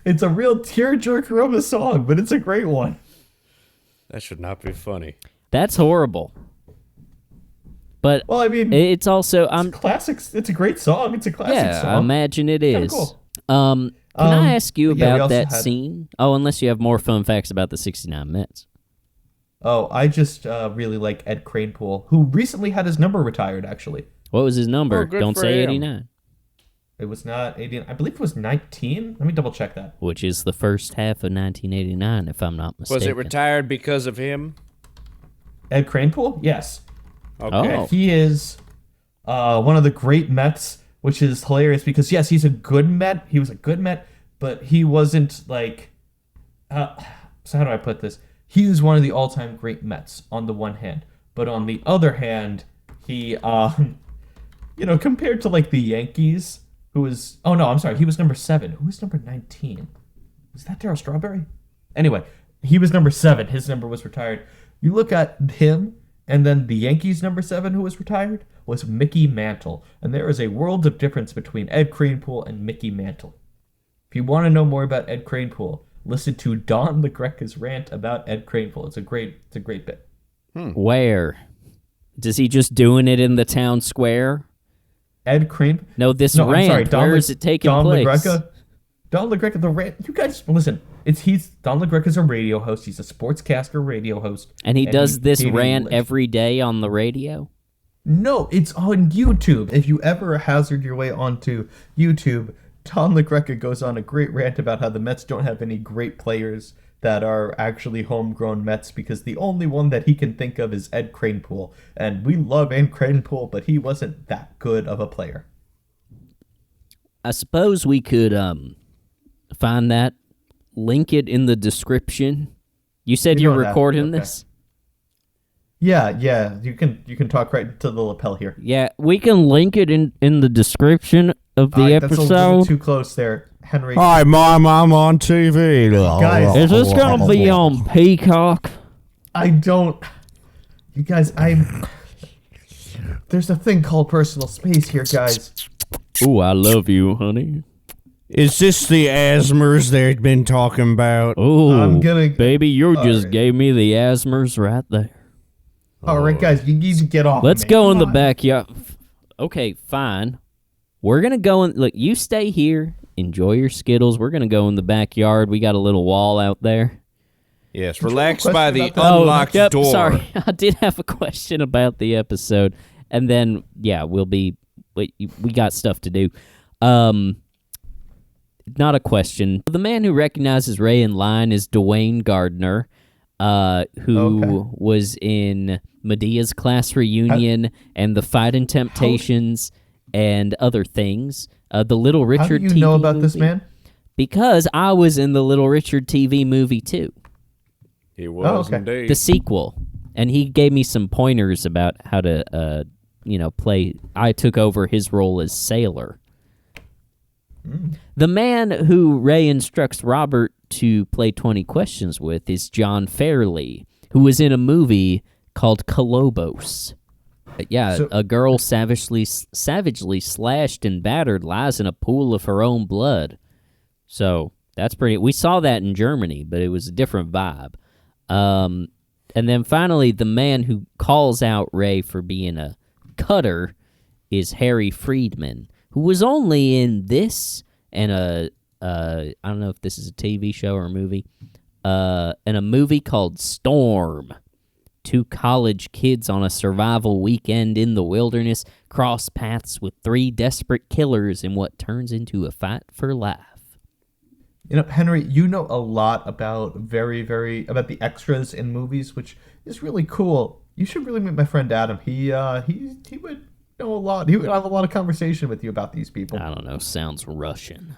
tearjerker of a song, but it's a great one. That should not be funny. That's horrible. But Well, I mean, it's also classics. It's a great song. It's a classic song. I imagine it is. Cool. Can I ask you yeah, we about also that had- scene? Oh, unless you have more fun facts about the 69 Mets. Oh, I just really like Ed Kranepool, who recently had his number retired, actually. What was his number? Oh, good Don't for say him. 89. It was not 18. I believe it was 19. Let me double check that. Which is the first half of 1989, if I'm not mistaken. Was it retired because of him? Ed Kranepool? Yes. Okay. Oh. He is one of the great Mets, which is hilarious because, yes, he's a good Met. He was a good Met, but he wasn't like... so how do I put this? He is one of the all-time great Mets on the one hand. But on the other hand, he, compared to, like, the Yankees, who was... Oh, no, I'm sorry. He was number 7. Who was number 19? Was that Darryl Strawberry? Anyway, he was number 7. His number was retired. You look at him, and then the Yankees' number 7, who was retired, was Mickey Mantle. And there is a world of difference between Ed Kranepool and Mickey Mantle. If you want to know more about Ed Kranepool, listen to Don LaGreca's rant about Ed Kranepool. It's a great bit. Where? Is he just doing it in the town square? Ed Kranepool? No, this I'm rant. sorry, Where is it taking place? Don LaGreca, the rant. You guys, listen. Don LaGreca's a radio host. He's a sportscaster radio host. And he does this gave rant English. every day on the radio? No, it's on YouTube. If you ever hazard your way onto YouTube, Don LaGreca goes on a great rant about how the Mets don't have any great players that are actually homegrown Mets because the only one that he can think of is Ed Kranepool. And we love Ed Kranepool, but he wasn't that good of a player. I suppose we could find that, link it in the description. You said You you're don't have to, recording okay. this? Yeah. You can talk right to the lapel here. Yeah, we can link it in the description of the That's a little episode. too close there, Henry. Hi, Mom, I'm on TV. Guys, Is this going to be on Peacock? I don't... You guys, There's a thing called personal space here, guys. Ooh, I love you, honey. Is this the asthmas they've been talking about? Ooh, I'm gonna- baby, you just right. gave me the asthmas right there. All right, guys, you need to get off. Let's me. go Come in the on. backyard. Okay, fine. We're going to go in. Look, you stay here. Enjoy your Skittles. We're going to go in the backyard. We got a little wall out there. Yes, you have a relax question by the about that? unlocked yep, door. Sorry. I did have a question about the episode. And then, yeah, we got stuff to do. Not a question. The man who recognizes Ray in line is Dwayne Gardner, who was in Medea's Class Reunion and The Fightin' Temptations and other things. The Little How Richard do you TV know about this movie. man? Because I was in the Little Richard TV movie too, He was okay. indeed. the sequel, and he gave me some pointers about how to, play. I took over his role as Sailor. The man who Ray instructs Robert to play 20 Questions with is John Fairley, who was in a movie called Colobos. So- A girl savagely slashed and battered lies in a pool of her own blood. So that's pretty... We saw that in Germany, but it was a different vibe. And then finally, the man who calls out Ray for being a cutter is Harry Friedman, who was only in this and I don't know if this is a TV show or a movie, and a movie called Storm. Two college kids on a survival weekend in the wilderness cross paths with three desperate killers in what turns into a fight for life. Henry, you know a lot about about the extras in movies, which is really cool. You should really meet my friend Adam. He would know a lot. He would have a lot of conversation with you about these people. I don't know, sounds Russian.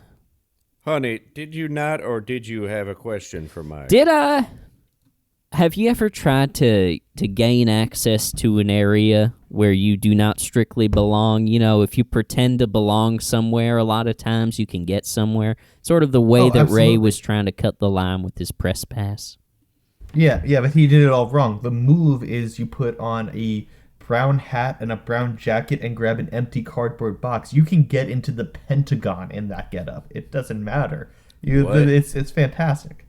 Honey, did you not or did you have a question for Mike? Did I? Have you ever tried to gain access to an area where you do not strictly belong? You know, if you pretend to belong somewhere, a lot of times you can get somewhere. Sort of the way that absolutely. Ray was trying to cut the line with his press pass. Yeah, but he did it all wrong. The move is you put on a brown hat and a brown jacket and grab an empty cardboard box. You can get into the Pentagon in that getup. It doesn't matter. It's fantastic.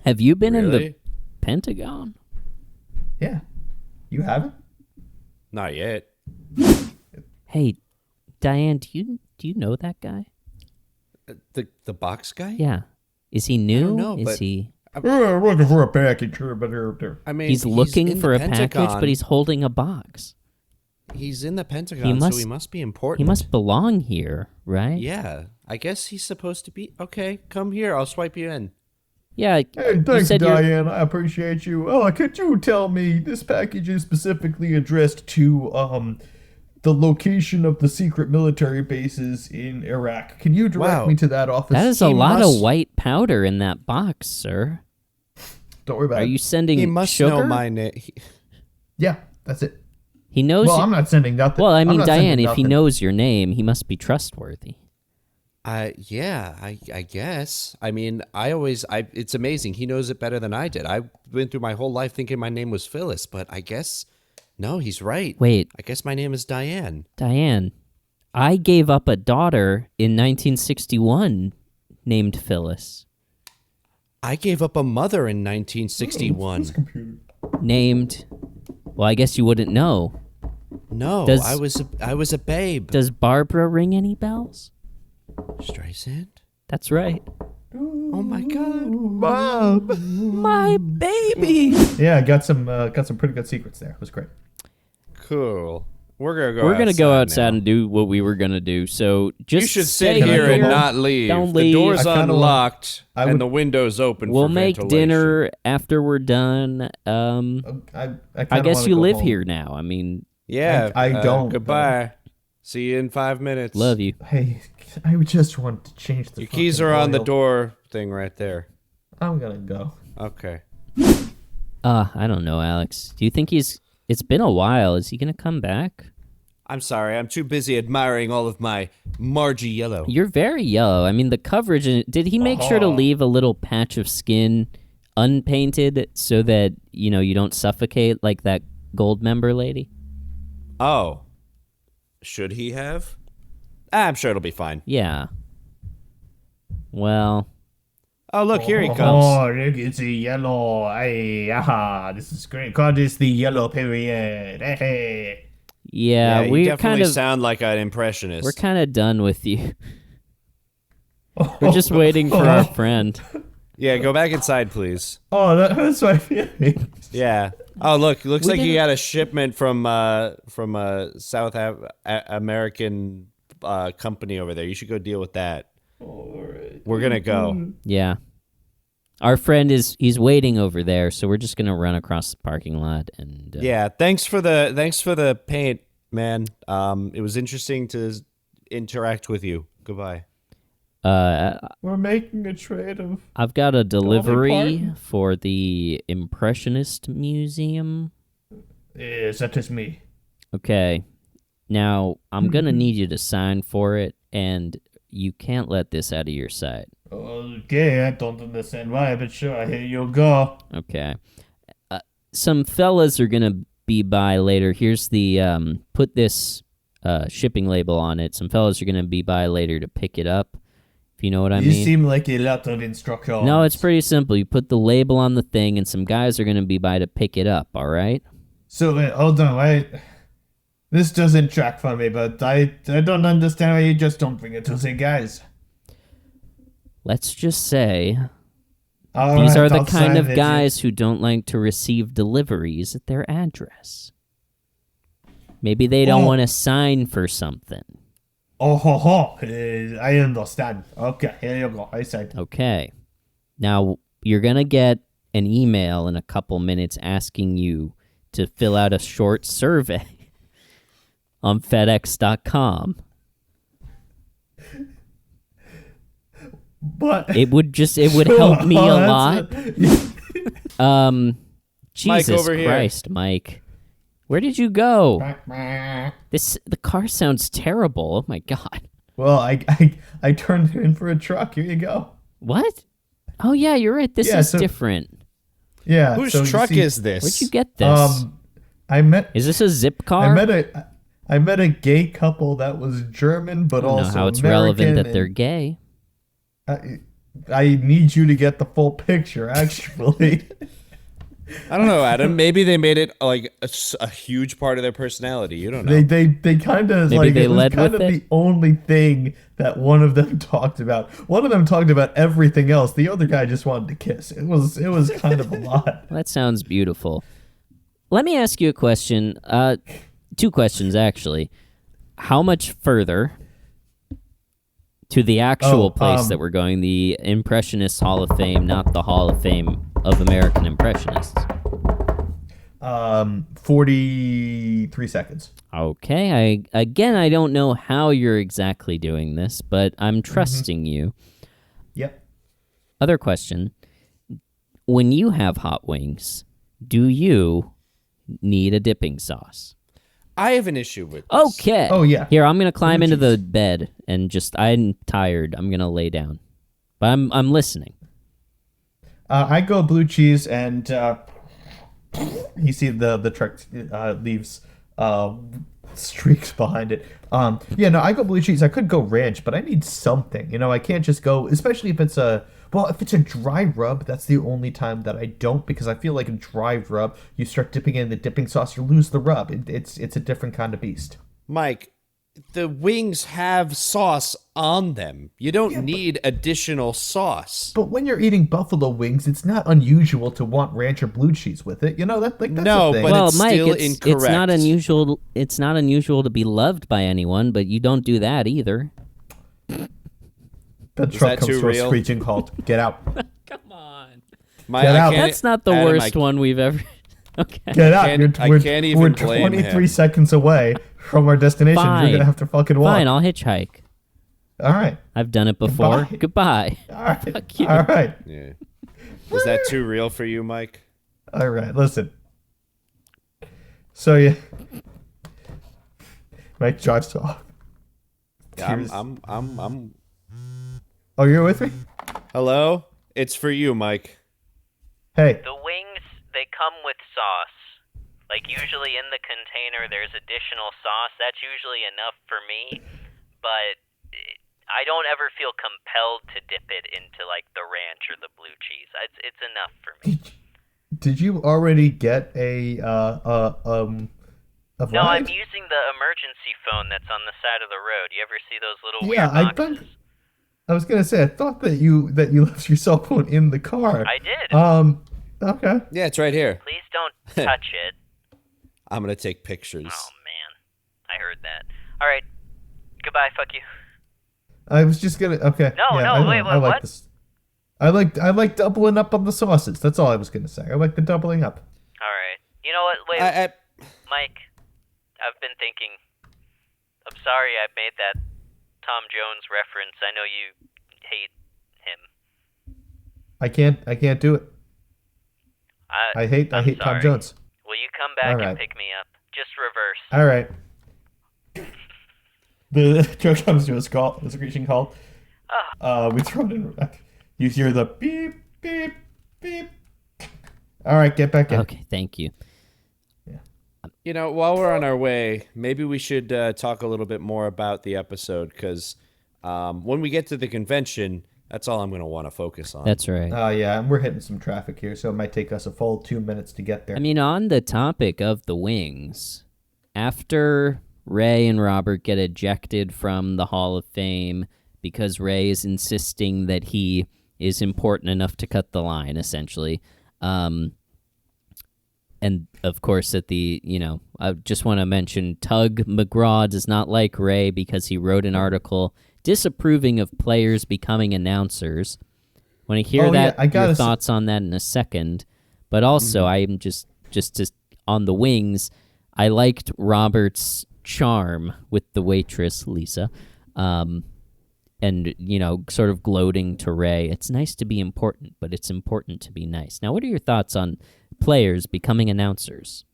Have you been in the Really? Pentagon? Yeah. You haven't? Not yet. Hey, Diane, do you know that guy? The box guy? Yeah. Is he new? know, Is but- he? Looking for a package. I mean, He's looking in for the a package, Pentagon. but he's holding a box. He's in the Pentagon, so he must be important. He must belong here, right? Yeah, I guess he's supposed to be. Okay, come here. I'll swipe you in. Yeah. Hey, you thanks, said you're- Diane. I appreciate you. Oh, could you tell me this package is specifically addressed to the location of the secret military bases in Iraq? Can you direct Wow. me to that office? That is a He lot must- of white powder in that box, sir. Don't worry about Are it. you sending He must sugar? know my name. Yeah, that's it. He knows. Well, I'm not sending nothing. Well, I I'm mean, not Diane, sending if he nothing. knows your name, he must be trustworthy. Yeah, I guess. I mean, it's amazing. He knows it better than I did. I went through my whole life thinking my name was Phyllis, but I guess, no, he's right. Wait, I guess my name is Diane. Diane, I gave up a daughter in 1961 named Phyllis. I gave up a mother in 1961. Named, well, I guess you wouldn't know. No, Does- I was a babe. Does Barbara ring any bells? Streisand? That's right. Oh my God. Mom. My baby. Yeah, got some pretty good secrets there. It was great. Cool. We're gonna go. We're gonna go outside now. and do what we were gonna do. So just You should stay sit here and go not leave. Don't The leave. door's I kinda unlocked I and would- the window's open. We'll for make ventilation. dinner after we're done. I I guess wanna you go live home. here now. I mean, Yeah, I don't, Goodbye. See you in 5 minutes. love you. Hey, I just want to change the. Your keys fucking are on the oil. door thing right there. I'm gonna go. Okay. I don't know, Alex. Do you think it's been a while. Is he gonna come back? I'm sorry. I'm too busy admiring all of my Margie yellow. You're very yellow. I mean, the coverage. Did he make sure to leave a little patch of skin unpainted so that you don't suffocate like that gold member lady? Oh. Should he have? I'm sure it'll be fine. Yeah. Well, Oh, look, here he comes. Oh, look, it's a yellow. This is great. God, it's the yellow period. Hey. yeah, you we're definitely kind of sound like an impressionist. we're kind of done with you. We're just waiting for our friend. Yeah, go back inside, please. Oh, that's my feeling. Yeah. Oh, look, looks We like you didn't- got a shipment from a South American company over there. You should go deal with that. We're gonna go. Yeah. Our friend he's waiting over there, so we're just gonna run across the parking lot and Yeah. Thanks for the paint, man. It was interesting to interact with you. Goodbye. We're making a trade of. I've got a delivery pardon? for the Impressionist Museum. Yes, that is me. Okay. Now, I'm going to need you to sign for it, and you can't let this out of your sight. Okay, I don't understand why, but sure, here you go. Okay. Some fellas are going to be by later. Here's the, put this shipping label on it. Some fellas are going to be by later to pick it up, if you know what I You mean. seem like a lot of instructions. No, it's pretty simple. You put the label on the thing, and some guys are going to be by to pick it up, all right? So, hold on, wait. This doesn't track for me, but I don't understand why you just don't bring it to the guys. Let's just say All these right, are the I'll kind sign of it. guys who don't like to receive deliveries at their address. Maybe they don't Oh. want to sign for something. Oh, ho, ho. I understand. Okay, here you go. I signed. Okay. Now, you're going to get an email in a couple minutes asking you to fill out a short survey on FedEx.com. But It would help me a lot. Jesus Mike, over Christ, Mike. Where did you go? The car sounds terrible. Oh my God. Well, I turned it in for a truck. Here you go. What? Oh yeah, you're right. This is different. Yeah. Whose so you truck see, is this? Where'd you get this? Is this a zip car? I met a gay couple that was German, but I don't also know how it's American, relevant that they're gay. I need you to get the full picture, actually. I don't know, Adam. Maybe they made it like a huge part of their personality. You don't know. They kind of Maybe like they it was led kind with of it? the only thing that one of them talked about. One of them talked about everything else. The other guy just wanted to kiss. It was kind of a lot. That sounds beautiful. Let me ask you a question. 2 questions, actually. How much further to the actual place that we're going, the Impressionist Hall of Fame, not the Hall of Fame of American Impressionists? 43 seconds. Okay. I don't know how you're exactly doing this, but I'm trusting you. Yep. Other question. When you have hot wings, do you need a dipping sauce? I have an issue with this. Okay. Oh, yeah. Here, I'm going to climb Blue into cheese. the bed and I'm tired. I'm going to lay down. But I'm listening. I go blue cheese, and you see the truck leaves streaks behind it. I go blue cheese. I could go ranch, but I need something. I can't just go, especially if it's a dry rub. That's the only time that I don't, because I feel like a dry rub, you start dipping in the dipping sauce, you lose the rub. It's a different kind of beast. Mike, the wings have sauce on them. You don't need additional sauce. But when you're eating buffalo wings, it's not unusual to want ranch or blue cheese with it. That's No, a thing. but Well, it's Mike, still it's incorrect. not unusual. It's not unusual to be loved by anyone, but you don't do that either. The truck that comes too to a real? screeching halt. Get out. Come on. Mike, Get I out. can't- That's not the Adam, worst one we've ever. Okay. Get out. I can't even we're blame 23 him. seconds away from our destination. Fine. You're going to have to fucking walk. Fine, I'll hitchhike. All right. I've done it before. Goodbye. Goodbye. All right. Fuck you. All right. Yeah. Is that too real for you, Mike? All right. Listen. So, yeah. Mike drives off. Yeah, Tears. I'm. Oh, you're with me? Hello? It's for you, Mike. Hey. The wings, they come with sauce. Like, usually in the container, there's additional sauce. That's usually enough for me. But I don't ever feel compelled to dip it into, like, the ranch or the blue cheese. It's enough for me. Did you already get a No, I'm using the emergency phone that's on the side of the road. You ever see those little Yeah, weird boxes? I was gonna say, I thought that you left your cell phone in the car. I did. Okay. Yeah, it's right here. Please don't touch it. I'm gonna take pictures. Oh, man. I heard that. All right. Goodbye. Fuck you. I was just gonna. Okay. No, yeah, no, I know. wait, I like what? this. I like doubling up on the sauces. That's all I was gonna say. I like the doubling up. All right. You know what? Wait, Mike. I've been thinking. I'm sorry I made that Tom Jones reference. I know you hate him. I can't do it. I hate I'm Tom sorry. Jones. Will you come back All right. and pick me up? Just reverse. All right. The truck comes to a screeching halt. We throw it in. You hear the beep, beep, beep. All right, get back in. Okay, thank you. While we're on our way, maybe we should talk a little bit more about the episode, because when we get to the convention, that's all I'm going to want to focus on. That's right. Yeah, and we're hitting some traffic here, so it might take us a full 2 minutes to get there. I mean, on the topic of the wings, after Ray and Robert get ejected from the Hall of Fame because Ray is insisting that he is important enough to cut the line, essentially. And, of course, I just want to mention Tug McGraw does not like Ray because he wrote an article disapproving of players becoming announcers. Want to hear your thoughts on that in a second. But also, I am just on the wings, I liked Robert's charm with the waitress, Lisa, and, sort of gloating to Ray. It's nice to be important, but it's important to be nice. Now, what are your thoughts on players becoming announcers.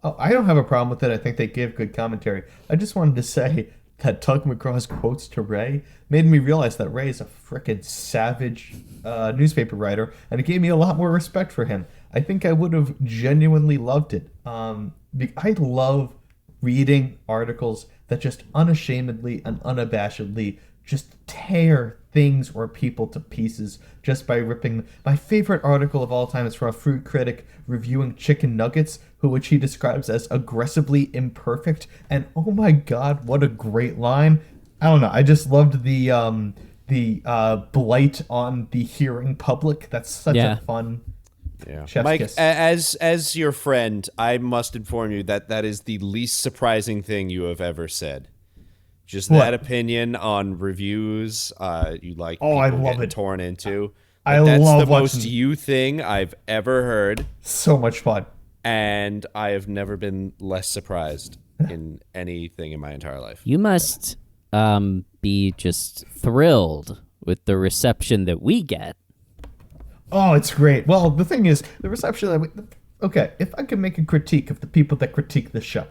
Oh, I don't have a problem with it. I think they give good commentary. I just wanted to say that Tug McGraw's quotes to Ray made me realize that Ray is a frickin' savage newspaper writer, and it gave me a lot more respect for him. I think I would have genuinely loved it. I love reading articles that just unashamedly and unabashedly just tear things or people to pieces just by ripping them. My favorite article of all time is from a fruit critic reviewing chicken nuggets, which he describes as aggressively imperfect. And oh my god, what a great line! I don't know. I just loved the blight on the hearing public. That's such a fun. Yeah, chef's Mike, kiss. as your friend, I must inform you that that is the least surprising thing you have ever said. Just What? that opinion on reviews, you like people I love getting it. torn into. I That's love the most watching- you thing I've ever heard, So much fun. and I have never been less surprised in anything in my entire life. You must be just thrilled with the reception that we get. Oh, it's great. Well, the thing is, the reception that okay, if I could make a critique of the people that critique the show,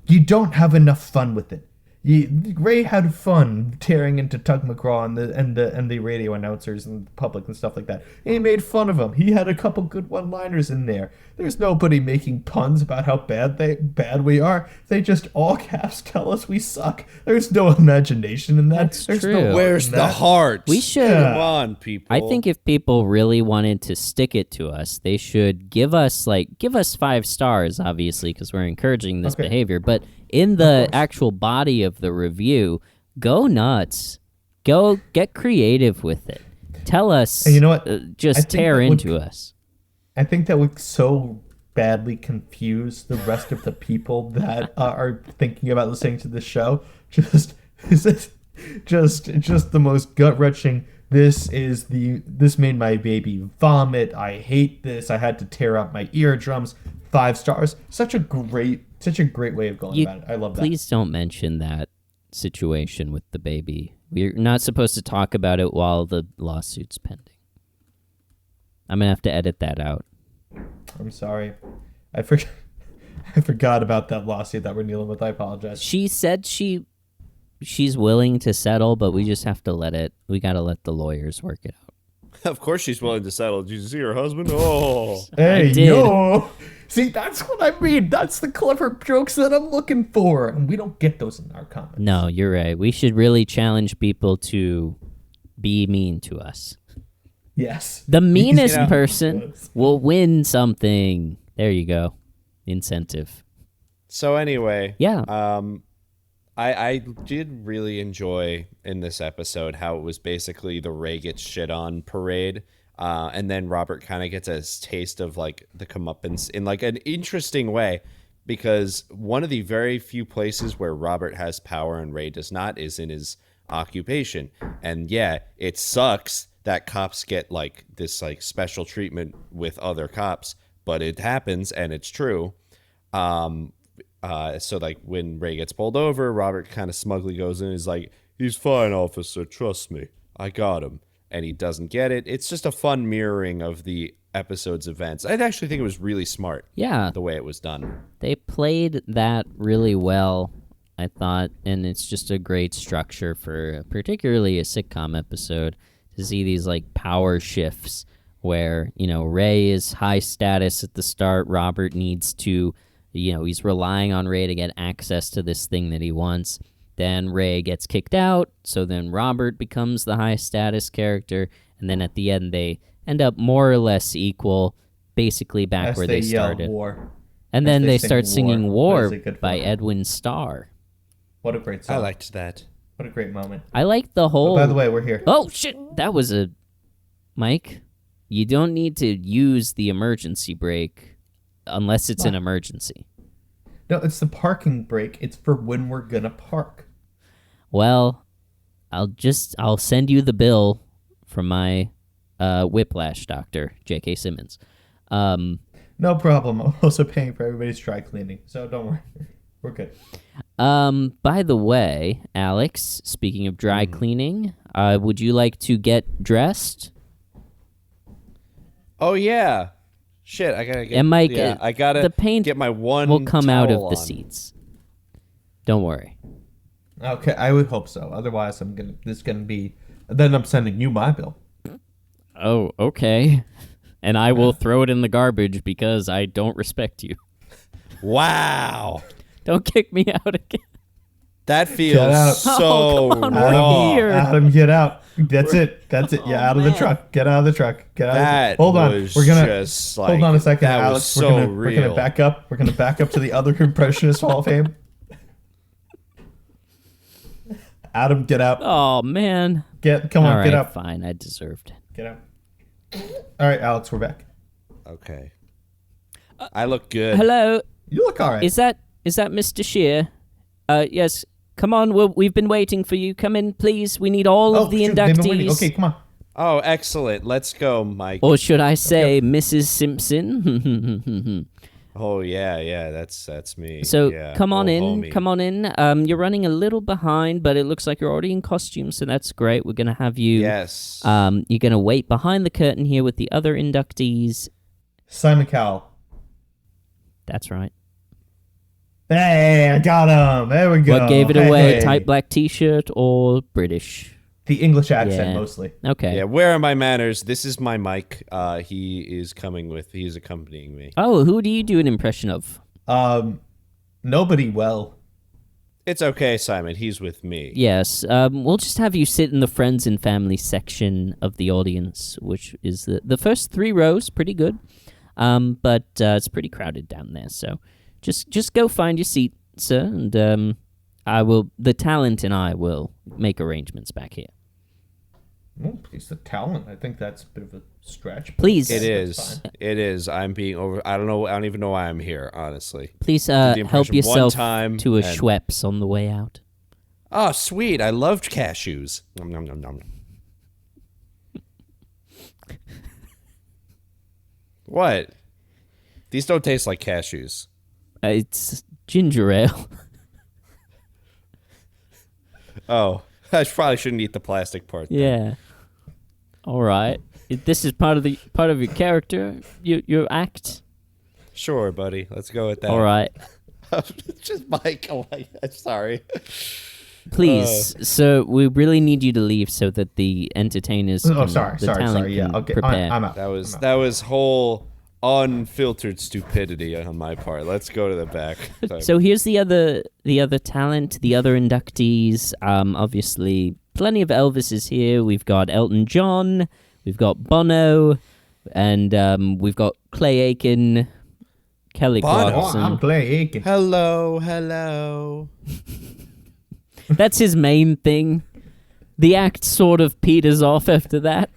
you don't have enough fun with it. Ray had fun tearing into Tug McGraw and the radio announcers and the public and stuff like that. And he made fun of him. He had a couple good one-liners in there. There's nobody making puns about how bad we are. They just all caps tell us we suck. There's no imagination in that. That's There's true. No heart Where's in the that. heart? We should. Come on, people. I think if people really wanted to stick it to us, they should give us 5 stars, obviously, because we're encouraging this Okay. behavior. But in the actual body of the review, go nuts. Go get creative with it. Tell us. And you know what? I Just think tear that would- into us. I think that would so badly confuse the rest of the people that are thinking about listening to the show. Just the most gut-wrenching. This made my baby vomit. I hate this. I had to tear out my eardrums. 5 stars. Such a great way of going about it. I love that. Please don't mention that situation with the baby. We're not supposed to talk about it while the lawsuit's pending. I'm gonna have to edit that out. I'm sorry. I forgot about that lawsuit that we're dealing with. I apologize. She said she's willing to settle, but we just have to we gotta let the lawyers work it out. Of course she's willing to settle. Did you see her husband? Oh. Hey, did. yo! See, that's what I mean. That's the clever jokes that I'm looking for, and we don't get those in our comments. No, you're right. We should really challenge people to be mean to us. Yes. The meanest Yeah. person will win something. There you go. Incentive. So anyway, Yeah. I did really enjoy in this episode how it was basically the Ray gets shit on parade, and then Robert kind of gets a taste of like the comeuppance in like an interesting way, because one of the very few places where Robert has power and Ray does not is in his occupation. And yeah, it sucks that cops get like this like special treatment with other cops, but it happens and it's true. So like when Ray gets pulled over, Robert kind of smugly goes in and is like, "He's fine, officer, trust me, I got him." And he doesn't get it. It's just a fun mirroring of the episode's events. I actually think it was really smart. Yeah. The way it was done. They played that really well, I thought, and it's just a great structure for particularly a sitcom episode to see these like power shifts where, Ray is high status at the start. Robert needs to, he's relying on Ray to get access to this thing that he wants. Then Ray gets kicked out, so then Robert becomes the high status character, and then at the end they end up more or less equal, basically back As where they they yell started. war. And As then they sing start singing That War is a good by film. Edwin Starr. What a great song. I liked that. What a great moment. I like the whole... By the way, we're here. Oh, shit! That was a... Mike, you don't need to use the emergency brake unless it's an emergency. No, it's the parking brake. It's for when we're gonna park. Well, I'll send you the bill from my whiplash doctor, J.K. Simmons. No problem. I'm also paying for everybody's dry cleaning, so don't worry. We're good. By the way, Alex, speaking of dry cleaning, would you like to get dressed? Oh yeah, Shit, I gotta get. And Mike, I gotta. the paint get my one. will come out of towel the on. seats. Don't worry. Okay, I would hope so. Otherwise, then I'm sending you my bill. Oh, okay. And I will throw it in the garbage because I don't respect you. Wow, Don't kick me out again. that out. feels so Oh, come on, we're wrong. here. Adam, get out. That's it. Yeah, out of the truck. Get out of the truck. Get out. That Hold on. was We're gonna just like, hold on a second, that Alex. was so We're gonna real. back up. We're gonna back up to the other Impressionist Hall of Fame. Adam, get out. Oh, man. Come on, All get right, up. fine. I deserved it. Get out. All right, Alex, we're back. Okay, I look good. Hello. You look all right. Is that Mr. Shear? Yes. Come on. We've been waiting for you. Come in, please. We need all of the shoot, they've been waiting. inductees. Okay, come on. Oh, excellent. Let's go, Mike. Or should I say, Mrs. Simpson? Oh yeah, that's me. So yeah. come on Oh, in, homie. come on in. You're running a little behind, but it looks like you're already in costume, so that's great. We're gonna have you. Yes. You're gonna wait behind the curtain here with the other inductees. Simon Cowell. That's right. Hey, I got him. There we go. What gave it away? Hey. Tight black T-shirt or British? The English accent, Yeah. mostly. Okay. Yeah, where are my manners? This is my Mike. He's accompanying me. Oh, who do you do an impression of? Nobody well. It's okay, Simon. He's with me. Yes. We'll just have you sit in the friends and family section of the audience, which is the first 3 rows. Pretty good. But it's pretty crowded down there. So just go find your seat, sir, and the talent and I will make arrangements back here. Oh, he's the talent. I think that's a bit of a stretch. but Please. It that's is. fine. It is. I'm being over. I don't know. I don't even know why I'm here. Honestly. Please the help impression one yourself time to a and- Schweppes on the way out. Oh, sweet. I loved cashews. Nom, nom, nom, nom. What? These don't taste like cashews. It's ginger ale. Oh, I probably shouldn't eat the plastic part. then. Yeah. All right. This is part of your character, your act. Sure, buddy. Let's go with that. All right. Just Mike. Oh, I'm sorry. Please, sir, we really need you to leave so that the entertainers Oh, can, sorry. the talent Yeah, can okay. prepare. I'm out. That was whole unfiltered stupidity on my part. Let's go to the back. So here's the other talent, the other inductees. Obviously, plenty of Elvises here. We've got Elton John, we've got Bono, and we've got Clay Aiken, Kelly Bono? Clarkson. I'm Clay Aiken. hello. That's his main thing. The act sort of peters off after that.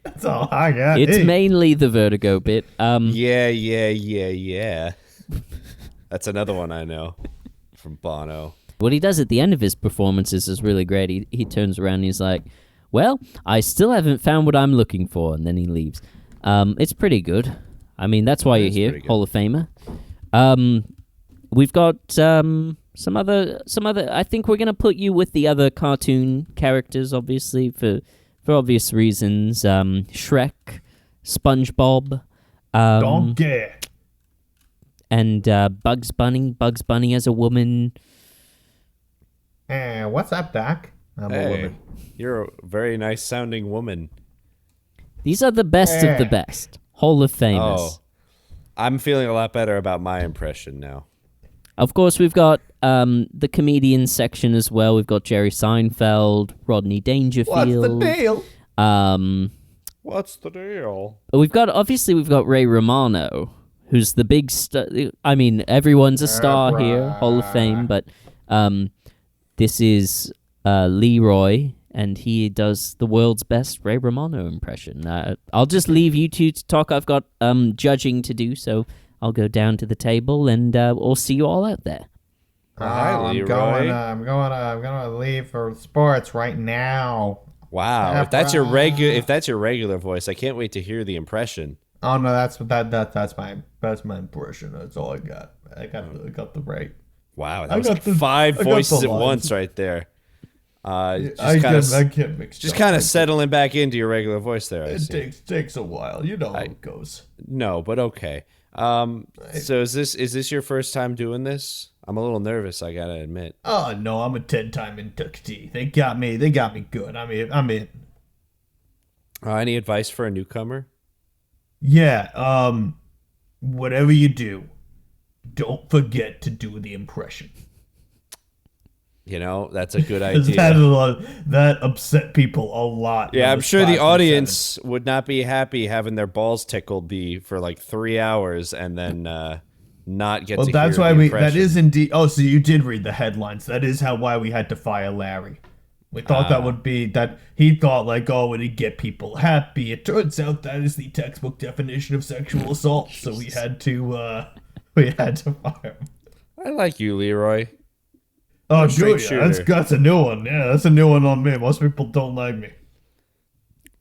That's all I got. It's Hey. mainly the Vertigo bit. Yeah. That's another one I know from Bono. What he does at the end of his performances is really great. He turns around and he's like, well, I still haven't found what I'm looking for, and then he leaves. It's pretty good. I mean, that's why you're is here, pretty good. Hall of Famer. We've got some other. I think we're gonna put you with the other cartoon characters, obviously for obvious reasons. Shrek, SpongeBob, Donkey. and Bugs Bunny. Bugs Bunny as a woman. What's up, Doc? I'm a Hey, woman. you're a very nice sounding woman. These are the best of the best. Hall of Famers. Oh, I'm feeling a lot better about my impression now. Of course, we've got the comedian section as well. We've got Jerry Seinfeld, Rodney Dangerfield. What's the deal? What's the deal? We've got Ray Romano, who's the big star. I mean, everyone's a star here, Hall of Fame, but this is Leroy, and he does the world's best Ray Romano impression. I'll just leave you two to talk. I've got judging to do, so I'll go down to the table, and we'll see you all out there. Hi, I'm Leroy. I'm gonna leave for sports right now. Wow, if that's your regular voice, I can't wait to hear the impression. Oh no, that's my impression. That's all I got. I got the right. Wow, I that was got like the- 5 I got voices the at lines. once right there. Just kind of settling back into your regular voice there. It takes a while. You know how it goes. No, but okay. So is this your first time doing this? I'm a little nervous, I gotta admit. Oh no, I'm a 10-time inductee. They got me good. I'm in. Any advice for a newcomer? Yeah, whatever you do, don't forget to do the impression. That's a good idea. That upset people a lot. Yeah, I'm sure the audience would not be happy having their balls tickled for like 3 hours and then not get to hear that's why the impression. that is indeed. Oh, so you did read the headlines. That is why we had to fire Larry. We thought that would be that he thought like, oh, it'd get people happy. It turns out that is the textbook definition of sexual assault. So we had to fire him. I like you, Leroy. Oh, Julia, that's a new one. Yeah, that's a new one on me. Most people don't like me.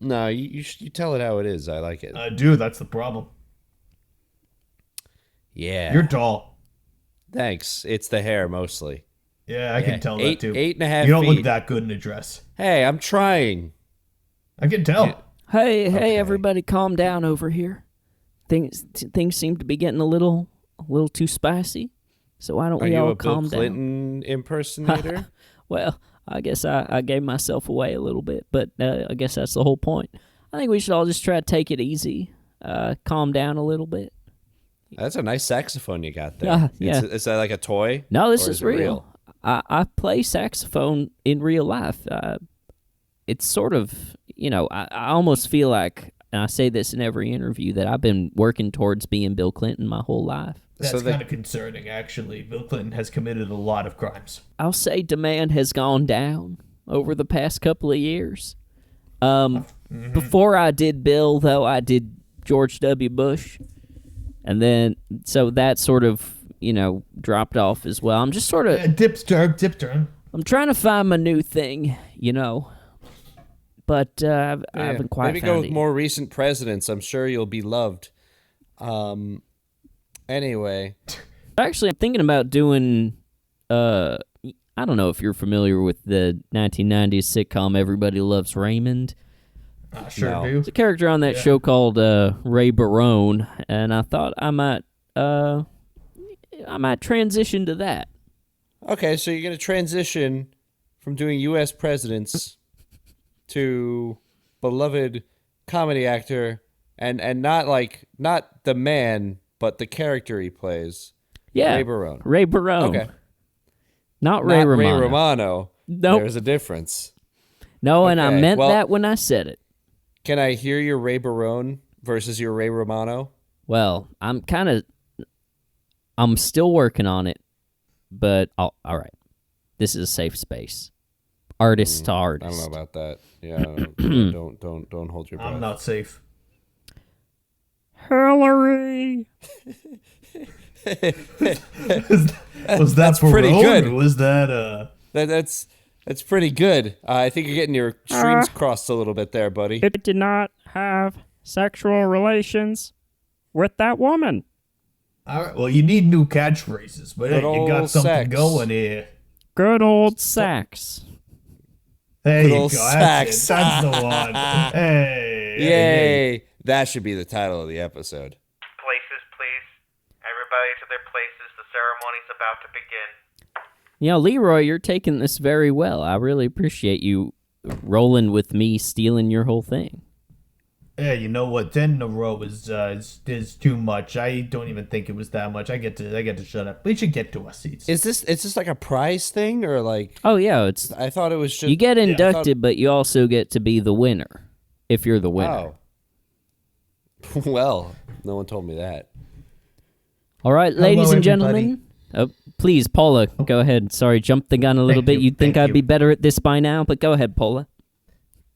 No, you tell it how it is. I like it. I do. That's the problem. Yeah. You're tall. Thanks. It's the hair mostly. Yeah, I can tell that too. 8.5 You don't feet. look that good in a dress. Hey, I'm trying. I can tell. Hey, everybody, calm down over here. Things seem to be getting a little too spicy. So why don't we all calm down? Are you a Bill Clinton impersonator? Well, I guess I gave myself away a little bit, but I guess that's the whole point. I think we should all just try to take it easy, calm down a little bit. That's a nice saxophone you got there. Yeah. Is that like a toy? No, this is real. I play saxophone in real life. It's sort of, I almost feel like, and I say this in every interview, that I've been working towards being Bill Clinton my whole life. That's kind of concerning, actually. Bill Clinton has committed a lot of crimes. I'll say demand has gone down over the past couple of years. Before I did Bill, though, I did George W. Bush. And then, so that sort of, dropped off as well. I'm just sort of... Dipster. I'm trying to find my new thing, But I haven't quite found it. Maybe go with more recent presidents. I'm sure you'll be loved. Anyway. Actually, I'm thinking about doing, I don't know if you're familiar with the 1990s sitcom Everybody Loves Raymond. I sure do. There's a character on that show called Ray Barone, and I thought I might transition to that. Okay, so you're going to transition from doing U.S. presidents to beloved comedy actor and not the man, but the character he plays. Yeah. Ray Barone. Ray Barone. Okay. Not Ray Romano. Ray Romano. Nope. There's a difference. No, and I meant that when I said it. Can I hear your Ray Barone versus your Ray Romano? Well, I'm still working on it, but all right. This is a safe space. Artist to artist. I don't know about that. Yeah, don't hold your breath. I'm not safe. Hillary. Was that pretty good? Or was that That's pretty good. I think you're getting your streams crossed a little bit there, buddy. It did not have sexual relations with that woman. All right, well, you need new catchphrases, but hey, you got something sex. going here. Good old Sax. There you go. old That's sax. the one. Hey. Yay! That should be the title of the episode. Places, please. Everybody to their places. The ceremony's about to begin. Leroy, you're taking this very well. I really appreciate you rolling with me, stealing your whole thing. Yeah, you know what? 10 in a row is too much. I don't even think it was that much. I get to shut up. We should get to our seats. Is this like a prize thing or like? Oh yeah, I thought it was just you get inducted, but you also get to be the winner if you're the winner. Oh. Well, no one told me that. All right, ladies and gentlemen. Please, Paula, go ahead. Sorry, jumped the gun a little bit. You'd think I'd be better at this by now, but go ahead, Paula.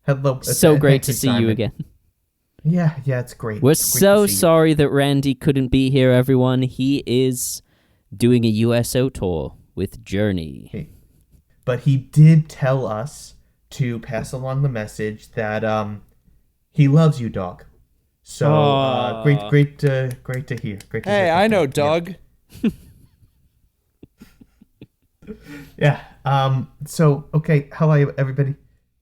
Hello. So great to see you again. Yeah, it's great. We're It's great so to see you. sorry that Randy couldn't be here, everyone. He is doing a USO tour with Journey. But he did tell us to pass along the message that he loves you, dog. So great to hear. Great to Hey, hear I know from him. Doug. Yeah. So okay, hello everybody.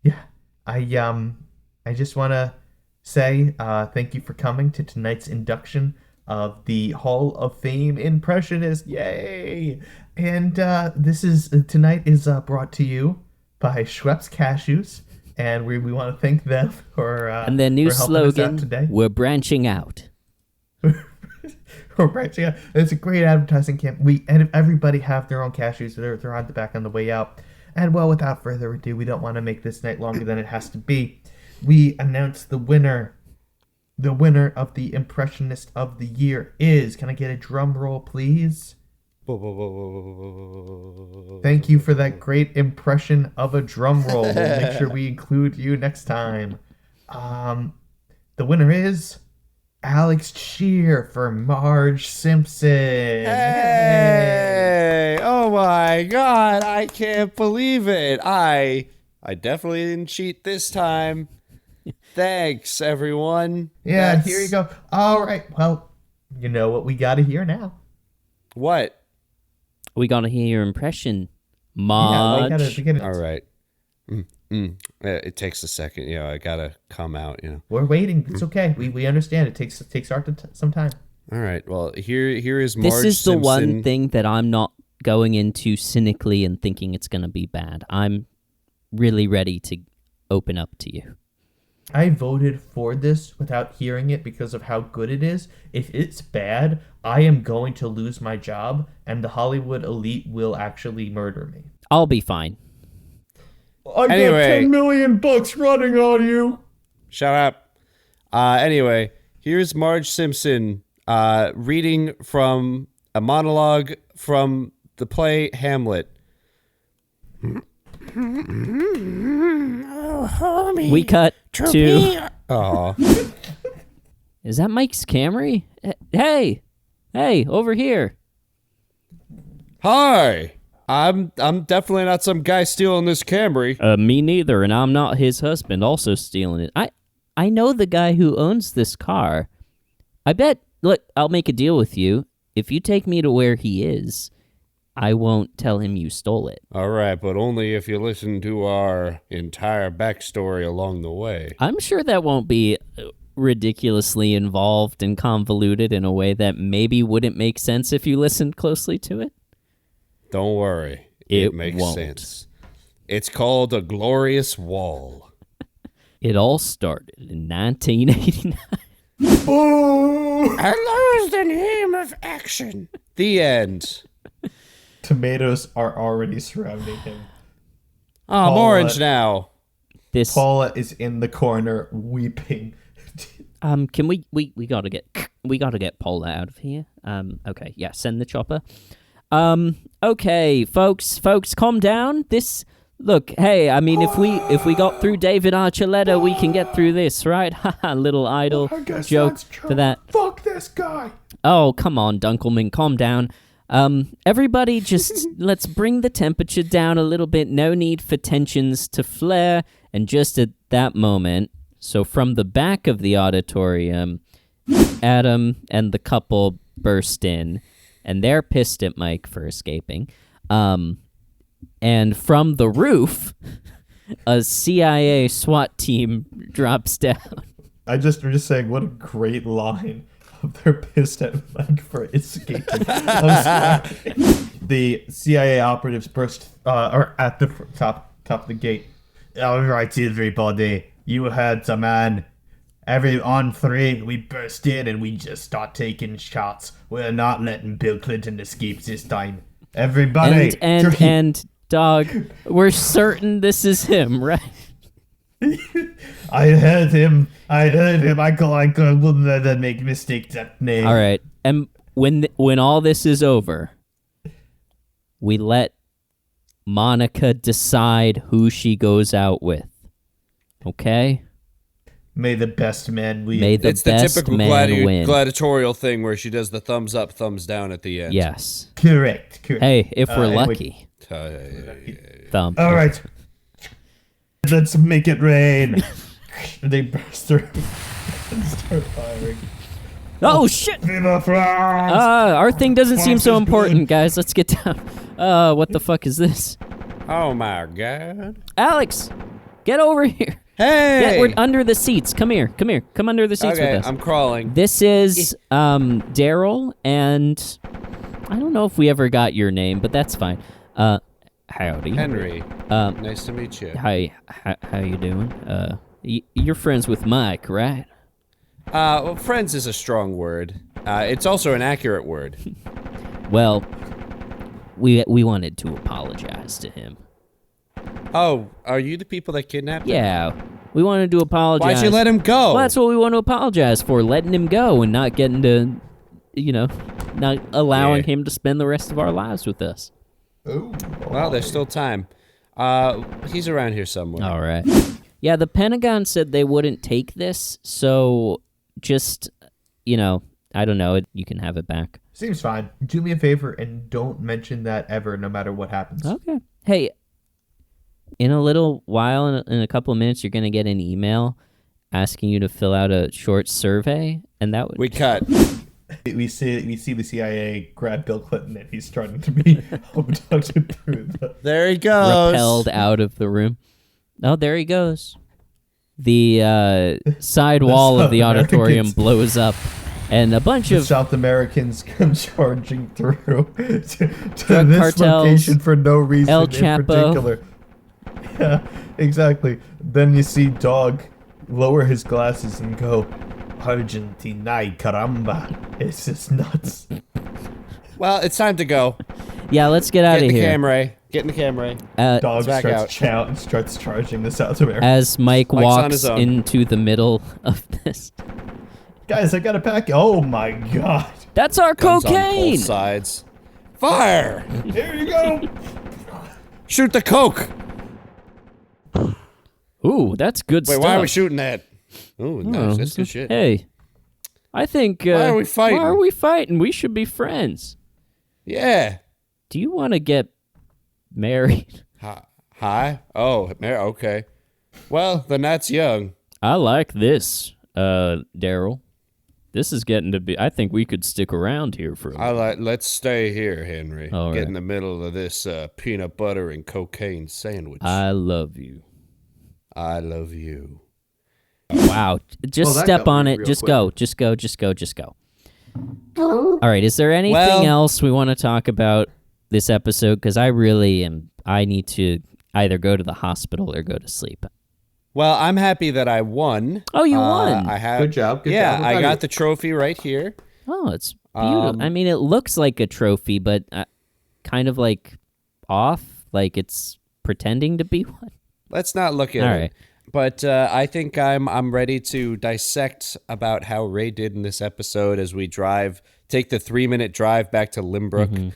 Yeah. I just want to say thank you for coming to tonight's induction of the Hall of Fame Impressionist. Yay! And tonight is brought to you by Schweppes Cashews, and we want to thank them for And their new for helping us out slogan, today. we're branching out. We're branching out. It's a great advertising campaign. And everybody have their own cashews. They're on the back on the way out. And well, without further ado, we don't want to make this night longer than it has to be. We announce the winner. The winner of the Impressionist of the Year is. Can I get a drum roll, please? Thank you for that great impression of a drum roll. We'll make sure we include you next time. The winner is Alex Cheer for Marge Simpson. Hey! Oh my God! I can't believe it. I definitely didn't cheat this time. Thanks, everyone. Yeah, here you go. All right. Well, you know what we got to hear now. What? We gotta hear your impression, Yeah, Marge. we gotta, All right. It takes a second. I gotta come out. We're waiting. It's okay. We understand. It takes some time. All right. Well, here is Marge This is the Simpson. one thing that I'm not going into cynically and thinking it's gonna be bad. I'm really ready to open up to you. I voted for this without hearing it because of how good it is. If it's bad, I am going to lose my job, and the Hollywood elite will actually murder me. I'll be fine. I Anyway. got $10 million running on you. Shut up. Anyway, here's Marge Simpson reading from a monologue from the play Hamlet. We cut to. Aw. Is that Mike's Camry? Hey, over here. Hi. I'm definitely not some guy stealing this Camry. Me neither, and I'm not his husband also stealing it. I know the guy who owns this car. I bet, look, I'll make a deal with you. If you take me to where he is, I won't tell him you stole it. All right, but only if you listen to our entire backstory along the way. I'm sure that won't be ridiculously involved and convoluted in a way that maybe wouldn't make sense if you listened closely to it. Don't worry. It makes won't. sense. It's called A Glorious Wall. It all started in 1989. Hello is the name of action. The end. Tomatoes are already surrounding him. I'm orange now. This Paula is in the corner weeping. can we gotta get Paula out of here. Okay, yeah, send the chopper. Okay, folks, calm down. Look, hey, I mean, if we got through David Archuleta, we can get through this, right? Haha, little idle joke for that. Fuck this guy. Oh, come on, Dunkelman, calm down. Everybody just let's bring the temperature down a little bit. No need for tensions to flare. And just at that moment, so from the back of the auditorium, Adam and the couple burst in, and they're pissed at Mike for escaping. And from the roof, a CIA SWAT team drops down. I'm just saying, what a great line. They're pissed at Mike for escaping. The CIA operatives burst or at the top of the gate. All right, everybody, you heard the man. On three, we burst in and we just start taking shots. We're not letting Bill Clinton escape this time. Everybody, And dog, we're certain this is him, right? I heard him. I wouldn't let them make mistake that name. All right, and when all this is over, we let Monica decide who she goes out with. Okay? May the best man win. May the It's the best typical man win. gladiatorial thing where she does the thumbs up, thumbs down at the end. Yes. Correct. Hey, if we're anyway. lucky. Thumb. All right. Let's make it rain. They burst through and start firing. Oh shit! Viva France! Our thing doesn't seem so is important, guys. Let's get down. What the fuck is this? Oh my god. Alex, get over here. Hey! We're under the seats. Come here. Come under the seats Okay, with us. I'm crawling. This is Daryl, and I don't know if we ever got your name, but that's fine. Howdy. Henry. Nice to meet you. Hi. How you doing? You're friends with Mike, right? Well, friends is a strong word. It's also an accurate word. Well, we wanted to apologize to him. Oh, are you the people that kidnapped him? Yeah, we wanted to apologize. Why'd you let him go? Well, that's what we want to apologize for, letting him go and not getting to, not allowing him to spend the rest of our lives with us. Ooh, Well, there's still time. He's around here somewhere. All right. Yeah, the Pentagon said they wouldn't take this, so just, I don't know, you can have it back. seems fine. Do me a favor and don't mention that ever, no matter what happens. Okay. Hey, in a little while, in a couple of minutes, you're going to get an email asking you to fill out a short survey, and that would... We cut. We see the CIA grab Bill Clinton and he's starting to be abducted through the... There he goes. repelled out of the room. Oh, there he goes. The side wall of the auditorium blows up, and a bunch of South Americans come charging through to Drug this cartels, location for no reason El in Chapo. particular. Yeah, exactly. Then you see Dog lower his glasses and go, Argentina, caramba. It's just nuts. Well, it's time to go. yeah. Let's get out Get of in the here. Camray. Get in the Camray. Dog back starts charging the South American. As Mike Mike's on walks his own. into the middle of this. Guys, I got a pack. Oh my god. That's our Guns on cocaine. both sides. Fire! There you go. Shoot the coke! Ooh, that's good Wait, stuff. why are we shooting that? Ooh, nice. That's good shit. Hey, I think. Why are we fighting? Why are we fighting? We should be friends. Yeah. Do you want to get married? Hi? Oh, okay. Well, then that's young. I like this, Daryl. This is getting to be. I think we could stick around here for a while. Let's stay here, Henry. All Get right. in the middle of this peanut butter and cocaine sandwich. I love you. I love you. Wow. Just Well, that step got on me it. real Just quick. go. Just go. Just go. Just go. All right. Is there anything Well- else we want to talk about this episode? Because I really am. I need to either go to the hospital or go to sleep. Well, I'm happy that I won. Oh, you won. I have. Good job. Good yeah, job. I'm I proud got of the trophy right here. Oh, it's beautiful. I mean, it looks like a trophy, but kind of like off, like it's pretending to be one. Let's not look at All it. right. But I think I'm ready to dissect about how Ray did in this episode as we take the 3-minute drive back to Limbrook.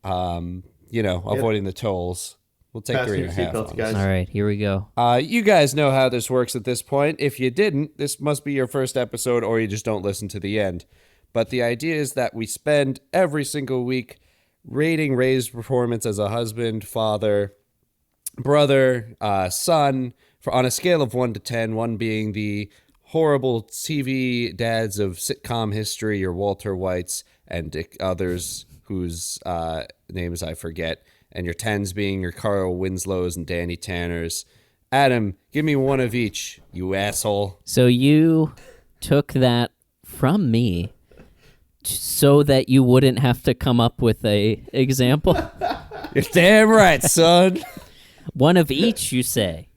Avoiding the tolls. We'll take Fasten 3.5 your seatbelts, on us. guys. All right, here we go. You guys know how this works at this point. If you didn't, this must be your first episode or you just don't listen to the end. But the idea is that we spend every single week rating Ray's performance as a husband, father, brother, son, on a scale of 1 to 10, 1 being the horrible TV dads of sitcom history, your Walter Whites, and others whose names I forget, and your 10s being your Carl Winslows and Danny Tanners. Adam, give me 1 of each, you asshole. So you took that from me so that you wouldn't have to come up with a example. You're damn right, son. 1 of each, you say.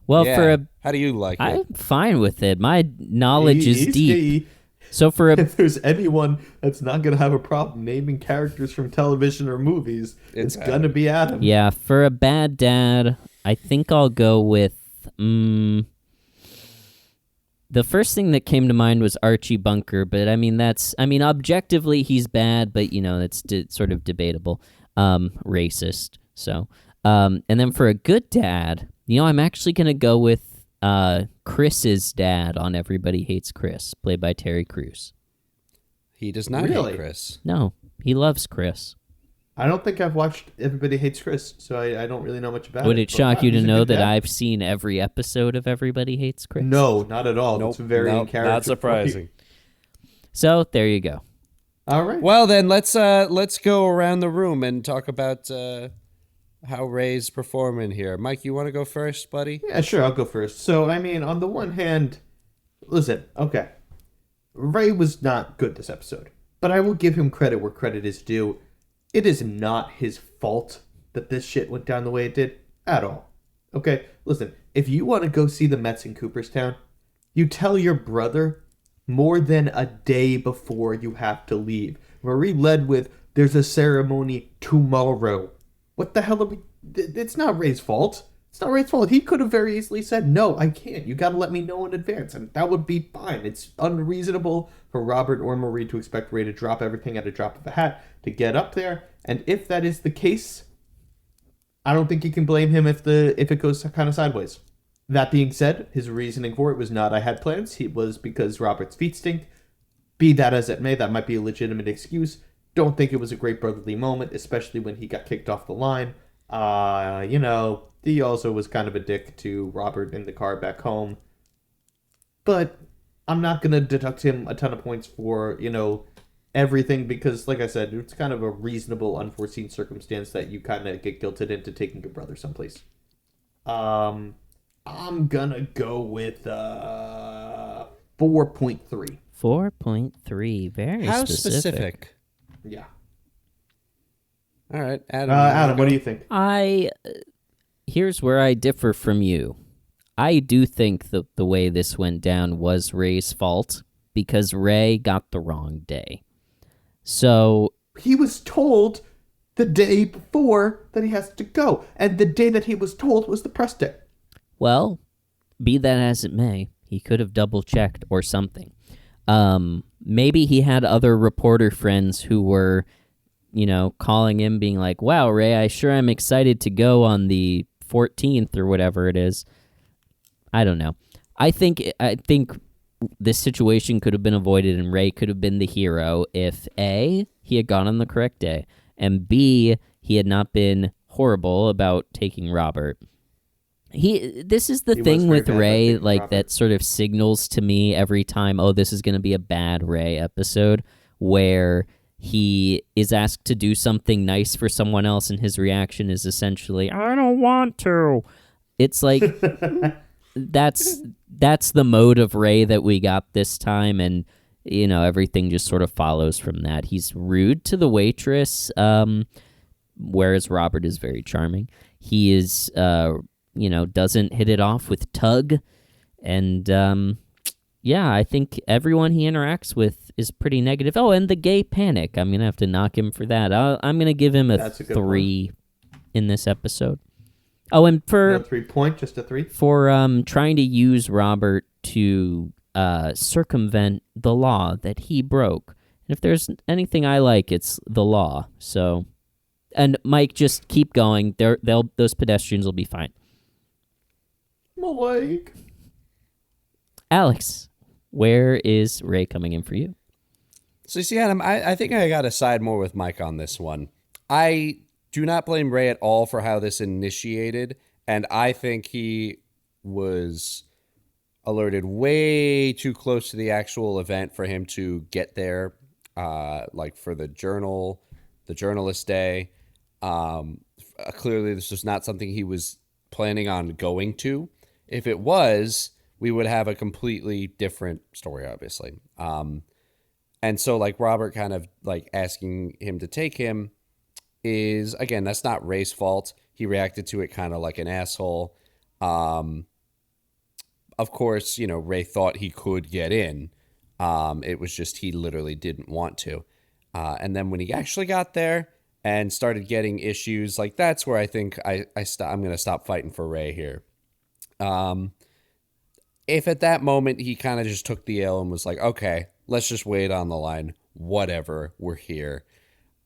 Well, Yeah. How do you like it? I'm fine with it. My knowledge is He's deep. gay. So for a If there's anyone that's not going to have a problem naming characters from television or movies, It's it's going to be Adam. yeah, for a bad dad, I think I'll go with the first thing that came to mind was Archie Bunker, but I mean objectively he's bad, but that's sort of debatable. Racist. So, and then for a good dad, I'm actually going to go with Chris's dad on Everybody Hates Chris, played by Terry Crews. He does not Really? hate Chris. No, he loves Chris. I don't think I've watched Everybody Hates Chris, so I don't really know much about it. Would it but shock wow, you to he's a know good that dad. I've seen every episode of Everybody Hates Chris? No, not at all. Nope, It's very in character. not surprising. So there you go. All right. Well, then let's go around the room and talk about how Ray's performing here. Mike, you want to go first, buddy? Yeah, sure. I'll go first. So, I mean, on the one hand, listen, okay. Ray was not good this episode, but I will give him credit where credit is due. It is not his fault that this shit went down the way it did at all. Okay, listen, if you want to go see the Mets in Cooperstown, you tell your brother more than a day before you have to leave. Marie led with, there's a ceremony tomorrow. What the hell are we... It's not Ray's fault. It's not Ray's fault. He could have very easily said, no, I can't. You got to let me know in advance, and that would be fine. It's unreasonable for Robert or Marie to expect Ray to drop everything at a drop of a hat to get up there. And if that is the case, I don't think you can blame him if it goes kind of sideways. That being said, his reasoning for it was not I had plans. It was because Robert's feet stink. Be that as it may, that might be a legitimate excuse. Don't think it was a great brotherly moment, especially when he got kicked off the line. He also was kind of a dick to Robert in the car back home. But I'm not going to deduct him a ton of points for, everything because, like I said, it's kind of a reasonable, unforeseen circumstance that you kind of get guilted into taking your brother someplace. I'm going to go with 4.3. 4.3. Very How specific. Yeah. All right, Adam. Adam, what do you think? Here's where I differ from you. I do think that the way this went down was Ray's fault because Ray got the wrong day. So he was told the day before that he has to go, and the day that he was told was the press day. Well, be that as it may, he could have double-checked or something. Maybe he had other reporter friends who were, calling him being like, wow, Ray, I sure am excited to go on the 14th or whatever it is. I don't know. I think this situation could have been avoided and Ray could have been the hero if A, he had gone on the correct day, and B, he had not been horrible about taking Robert. This is the thing with Ray, like that sort of signals to me every time, oh, this is going to be a bad Ray episode, where he is asked to do something nice for someone else and his reaction is essentially, I don't want to. It's like, that's the mode of Ray that we got this time, and, everything just sort of follows from that. He's rude to the waitress, whereas Robert is very charming. He is... doesn't hit it off with Tug. And, I think everyone he interacts with is pretty negative. Oh, and the gay panic. I'm going to have to knock him for that. I'm going to give him a 3 in this episode. Oh, and for... No 3 point, just a 3? For trying to use Robert to circumvent the law that he broke. And if there's anything I like, it's the law. So... And Mike, just keep going. Those pedestrians will be fine. Mike. Alex, where is Ray coming in for you? So you see, Adam, I think I got to side more with Mike on this one. I do not blame Ray at all for how this initiated, and I think he was alerted way too close to the actual event for him to get there, for the journalist day. Clearly, this was not something he was planning on going to. If it was, we would have a completely different story, obviously. And so, Robert kind of, asking him to take him is, again, that's not Ray's fault. He reacted to it kind of like an asshole. Of course, Ray thought he could get in. It was just he literally didn't want to. And then when he actually got there and started getting issues, that's where I think I'm going to stop fighting for Ray here. If at that moment he kind of just took the L and was like, okay, let's just wait on the line. Whatever, we're here.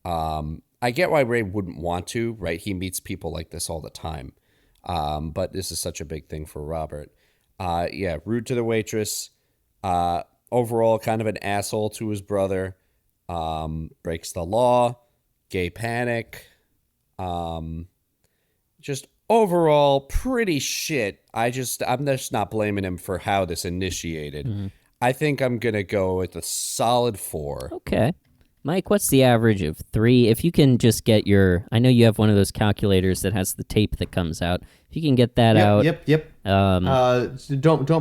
I get why Ray wouldn't want to, right? He meets people like this all the time. But this is such a big thing for Robert. Rude to the waitress. Overall, kind of an asshole to his brother. Breaks the law. Gay panic. Just overall pretty shit. I'm just not blaming him for how this initiated. Mm-hmm. I think I'm going to go with a solid 4. Okay. Mike, what's the average of 3? If you can just get I know you have one of those calculators that has the tape that comes out. If you can get that out. Yep. Don't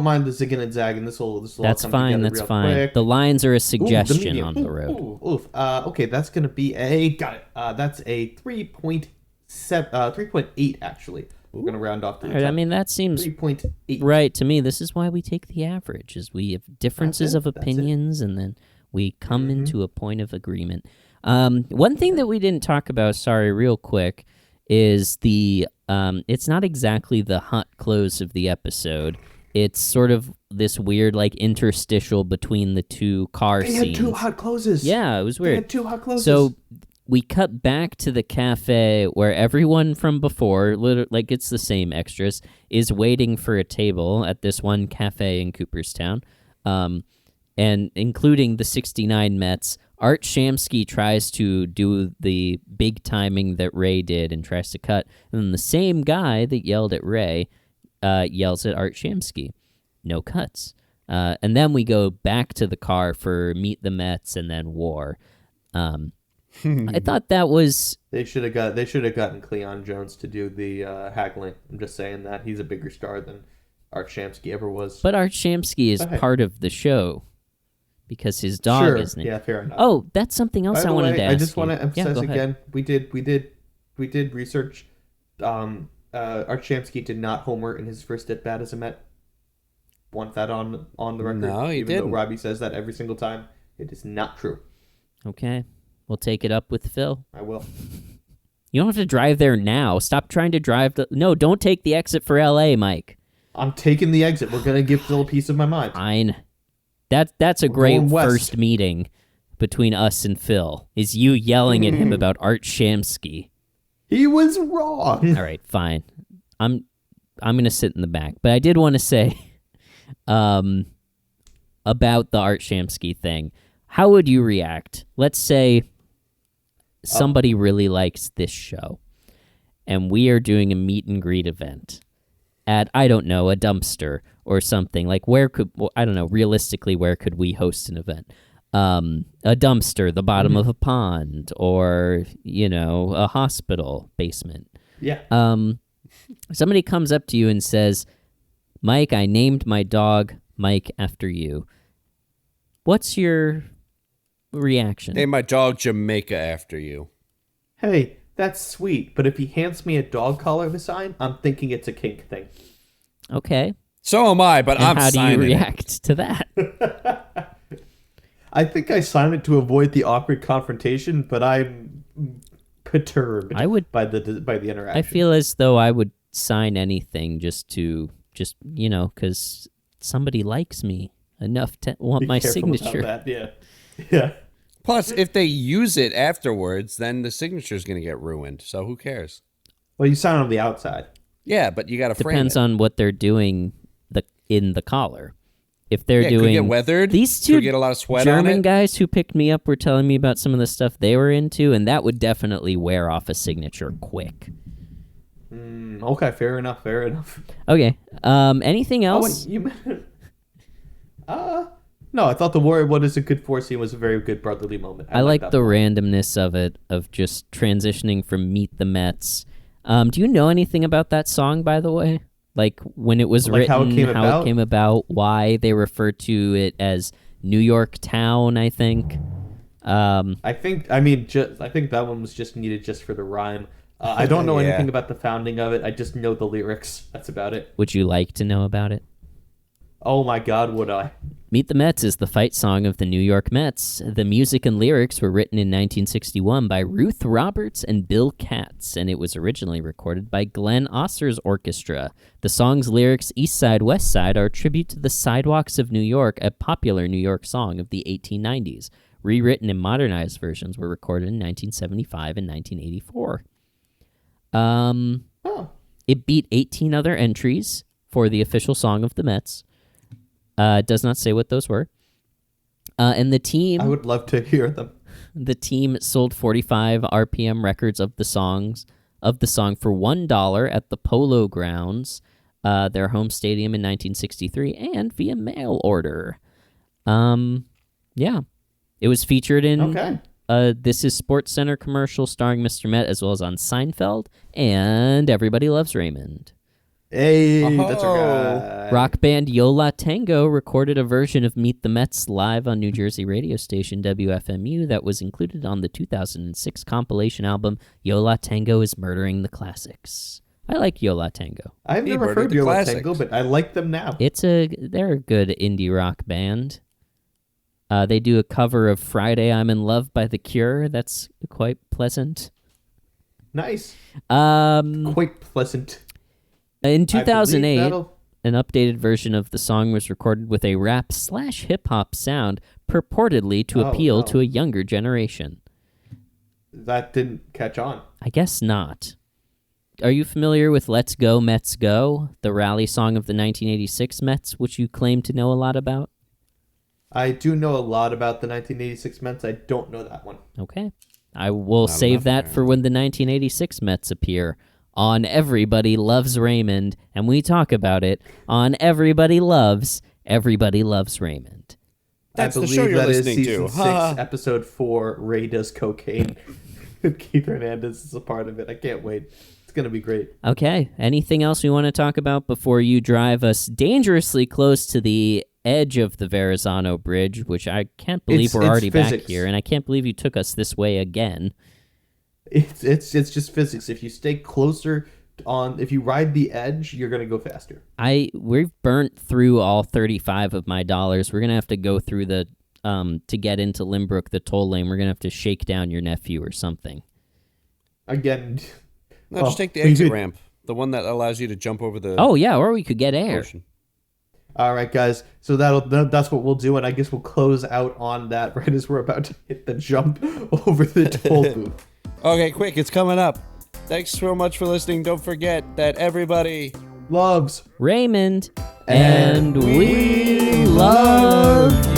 mind the zigging and zagging. This will That's all come fine. together That's real fine. quick. The lines are a Ooh, suggestion medium. on the road. Okay, that's gonna be got it. That's a 3.7, 3.8 actually. We're gonna round off to the All right, I 10. mean, that seems 3.8. right to me. This is why we take the average, is we have differences of That's it. opinions, and then we come into a point of agreement. One thing that we didn't talk about, real quick, is the it's not exactly the hot close of the episode. It's sort of this weird, like, interstitial between the two car They scenes. had 2 hot closes. Yeah, it was They weird. had 2 hot closes. So we cut back to the cafe where everyone from before, like it's the same extras, is waiting for a table at this one cafe in Cooperstown, and including the 69 Mets. Art Shamsky tries to do the big timing that Ray did and tries to cut. And then the same guy that yelled at Ray yells at Art Shamsky. No cuts. And then we go back to the car for Meet the Mets and then War. I thought that was... They should have gotten Cleon Jones to do the haggling. I'm just saying that he's a bigger star than Art Shamsky ever was. But Art Shamsky is But hey. part of the show because his dog Sure. isn't it? Yeah, fair enough. Oh, that's something else By I the wanted way, to ask I just you. want to emphasize go ahead. again. We did research. Art Shamsky did not homer in his first at bat as a Met. Want that on the record? No, he even didn't. though Robbie says that every single time, it is not true. Okay, we'll take it up with Phil. I will. You don't have to drive there now. Stop trying to drive. No, don't take the exit for L.A., Mike. I'm taking the exit. We're gonna give Phil a piece of my mind. Fine. That's a We're great going west. first meeting between us and Phil, is you yelling at him about Art Shamsky. He was wrong. All right, fine. I'm going to sit in the back. But I did want to say about the Art Shamsky thing. How would you react? Let's say somebody really likes this show, and we are doing a meet and greet event at, I don't know, a dumpster or something. Like, realistically, where could we host an event? A dumpster, the bottom of a pond, or, a hospital basement. Yeah. Somebody comes up to you and says, Mike, I named my dog Mike after you. What's your reaction? Name my dog Jamaica after you. Hey, that's sweet, but if he hands me a dog collar to sign, I'm thinking it's a kink thing. Okay. So am I, but And I'm how do you signing it. react to that? I think I signed it to avoid the awkward confrontation, but I'm perturbed by the interaction. I feel as though I would sign anything just because somebody likes me enough to want Be my careful signature. about that, yeah. Plus, if they use it afterwards, then the signature's going to get ruined. So who cares? Well, you sign on the outside. Yeah, but you got to frame Depends it. on what they're doing in the collar. If they're Yeah, it could doing get weathered. these Could two get a lot of sweat on German it. guys who picked me up were telling me about some of the stuff they were into, and that would definitely wear off a signature quick. Okay, fair enough. Okay. Anything Oh, else? and you no, I thought the Warrior What is a Good Force scene was a very good brotherly moment. I like that the part. randomness of it, of just transitioning from Meet the Mets. Do you know anything about that song, by the way? Like when it was Like written, how it came about? why they refer to it as New York Town, I think. I think that one was just needed just for the rhyme. I don't know Yeah. anything about the founding of it. I just know the lyrics. That's about it. Would you like to know about it? Oh my God, would I? Meet the Mets is the fight song of the New York Mets. The music and lyrics were written in 1961 by Ruth Roberts and Bill Katz, and it was originally recorded by Glenn Osser's orchestra. The song's lyrics, East Side, West Side, are a tribute to the sidewalks of New York, a popular New York song of the 1890s. Rewritten and modernized versions were recorded in 1975 and 1984. It beat 18 other entries for the official song of the Mets. It does not say what those were. And the team... I would love to hear them. The team sold 45 RPM records of the song for $1 at the Polo Grounds, their home stadium in 1963, and via mail order. Yeah. It was featured in This Is Sports Center commercial starring Mr. Met, as well as on Seinfeld and Everybody Loves Raymond. Hey, that's our guy. Rock band Yo La Tango recorded a version of Meet the Mets live on New Jersey radio station WFMU that was included on the 2006 compilation album Yo La Tango is Murdering the Classics. I like Yo La Tango. I've never heard Yo La Tango, but I like them now. They're a good indie rock band. They do a cover of Friday I'm in Love by The Cure. That's quite pleasant. Nice. Quite pleasant. In 2008, an updated version of the song was recorded with a rap/hip-hop sound, purportedly to appeal to a younger generation. That didn't catch on. I guess not. Are you familiar with Let's Go, Mets Go, the rally song of the 1986 Mets, which you claim to know a lot about? I do know a lot about the 1986 Mets. I don't know that one. Okay. I will save that for when the 1986 Mets appear on Everybody Loves Raymond, and we talk about it on Everybody Loves Raymond. That's the show you're listening to. Season 6, Episode 4, Ray Does Cocaine. Keith Hernandez is a part of it. I can't wait. It's going to be great. Okay. Anything else we want to talk about before you drive us dangerously close to the edge of the Verrazano Bridge, which I can't believe we're already back here, and I can't believe you took us this way again. It's just physics. If you stay closer if you ride the edge, you're gonna go faster. We've burnt through all 35 of my dollars. We're gonna have to go through the to get into Limbrook, the toll lane. We're gonna have to shake down your nephew or something. Again, just take the exit ramp, the one that allows you to jump over the. Oh yeah, or we could get air. Ocean. All right, guys. So that's what we'll do, and I guess we'll close out on that right as we're about to hit the jump over the toll booth. Okay, quick, it's coming up. Thanks so much for listening. Don't forget that everybody loves Raymond, and we love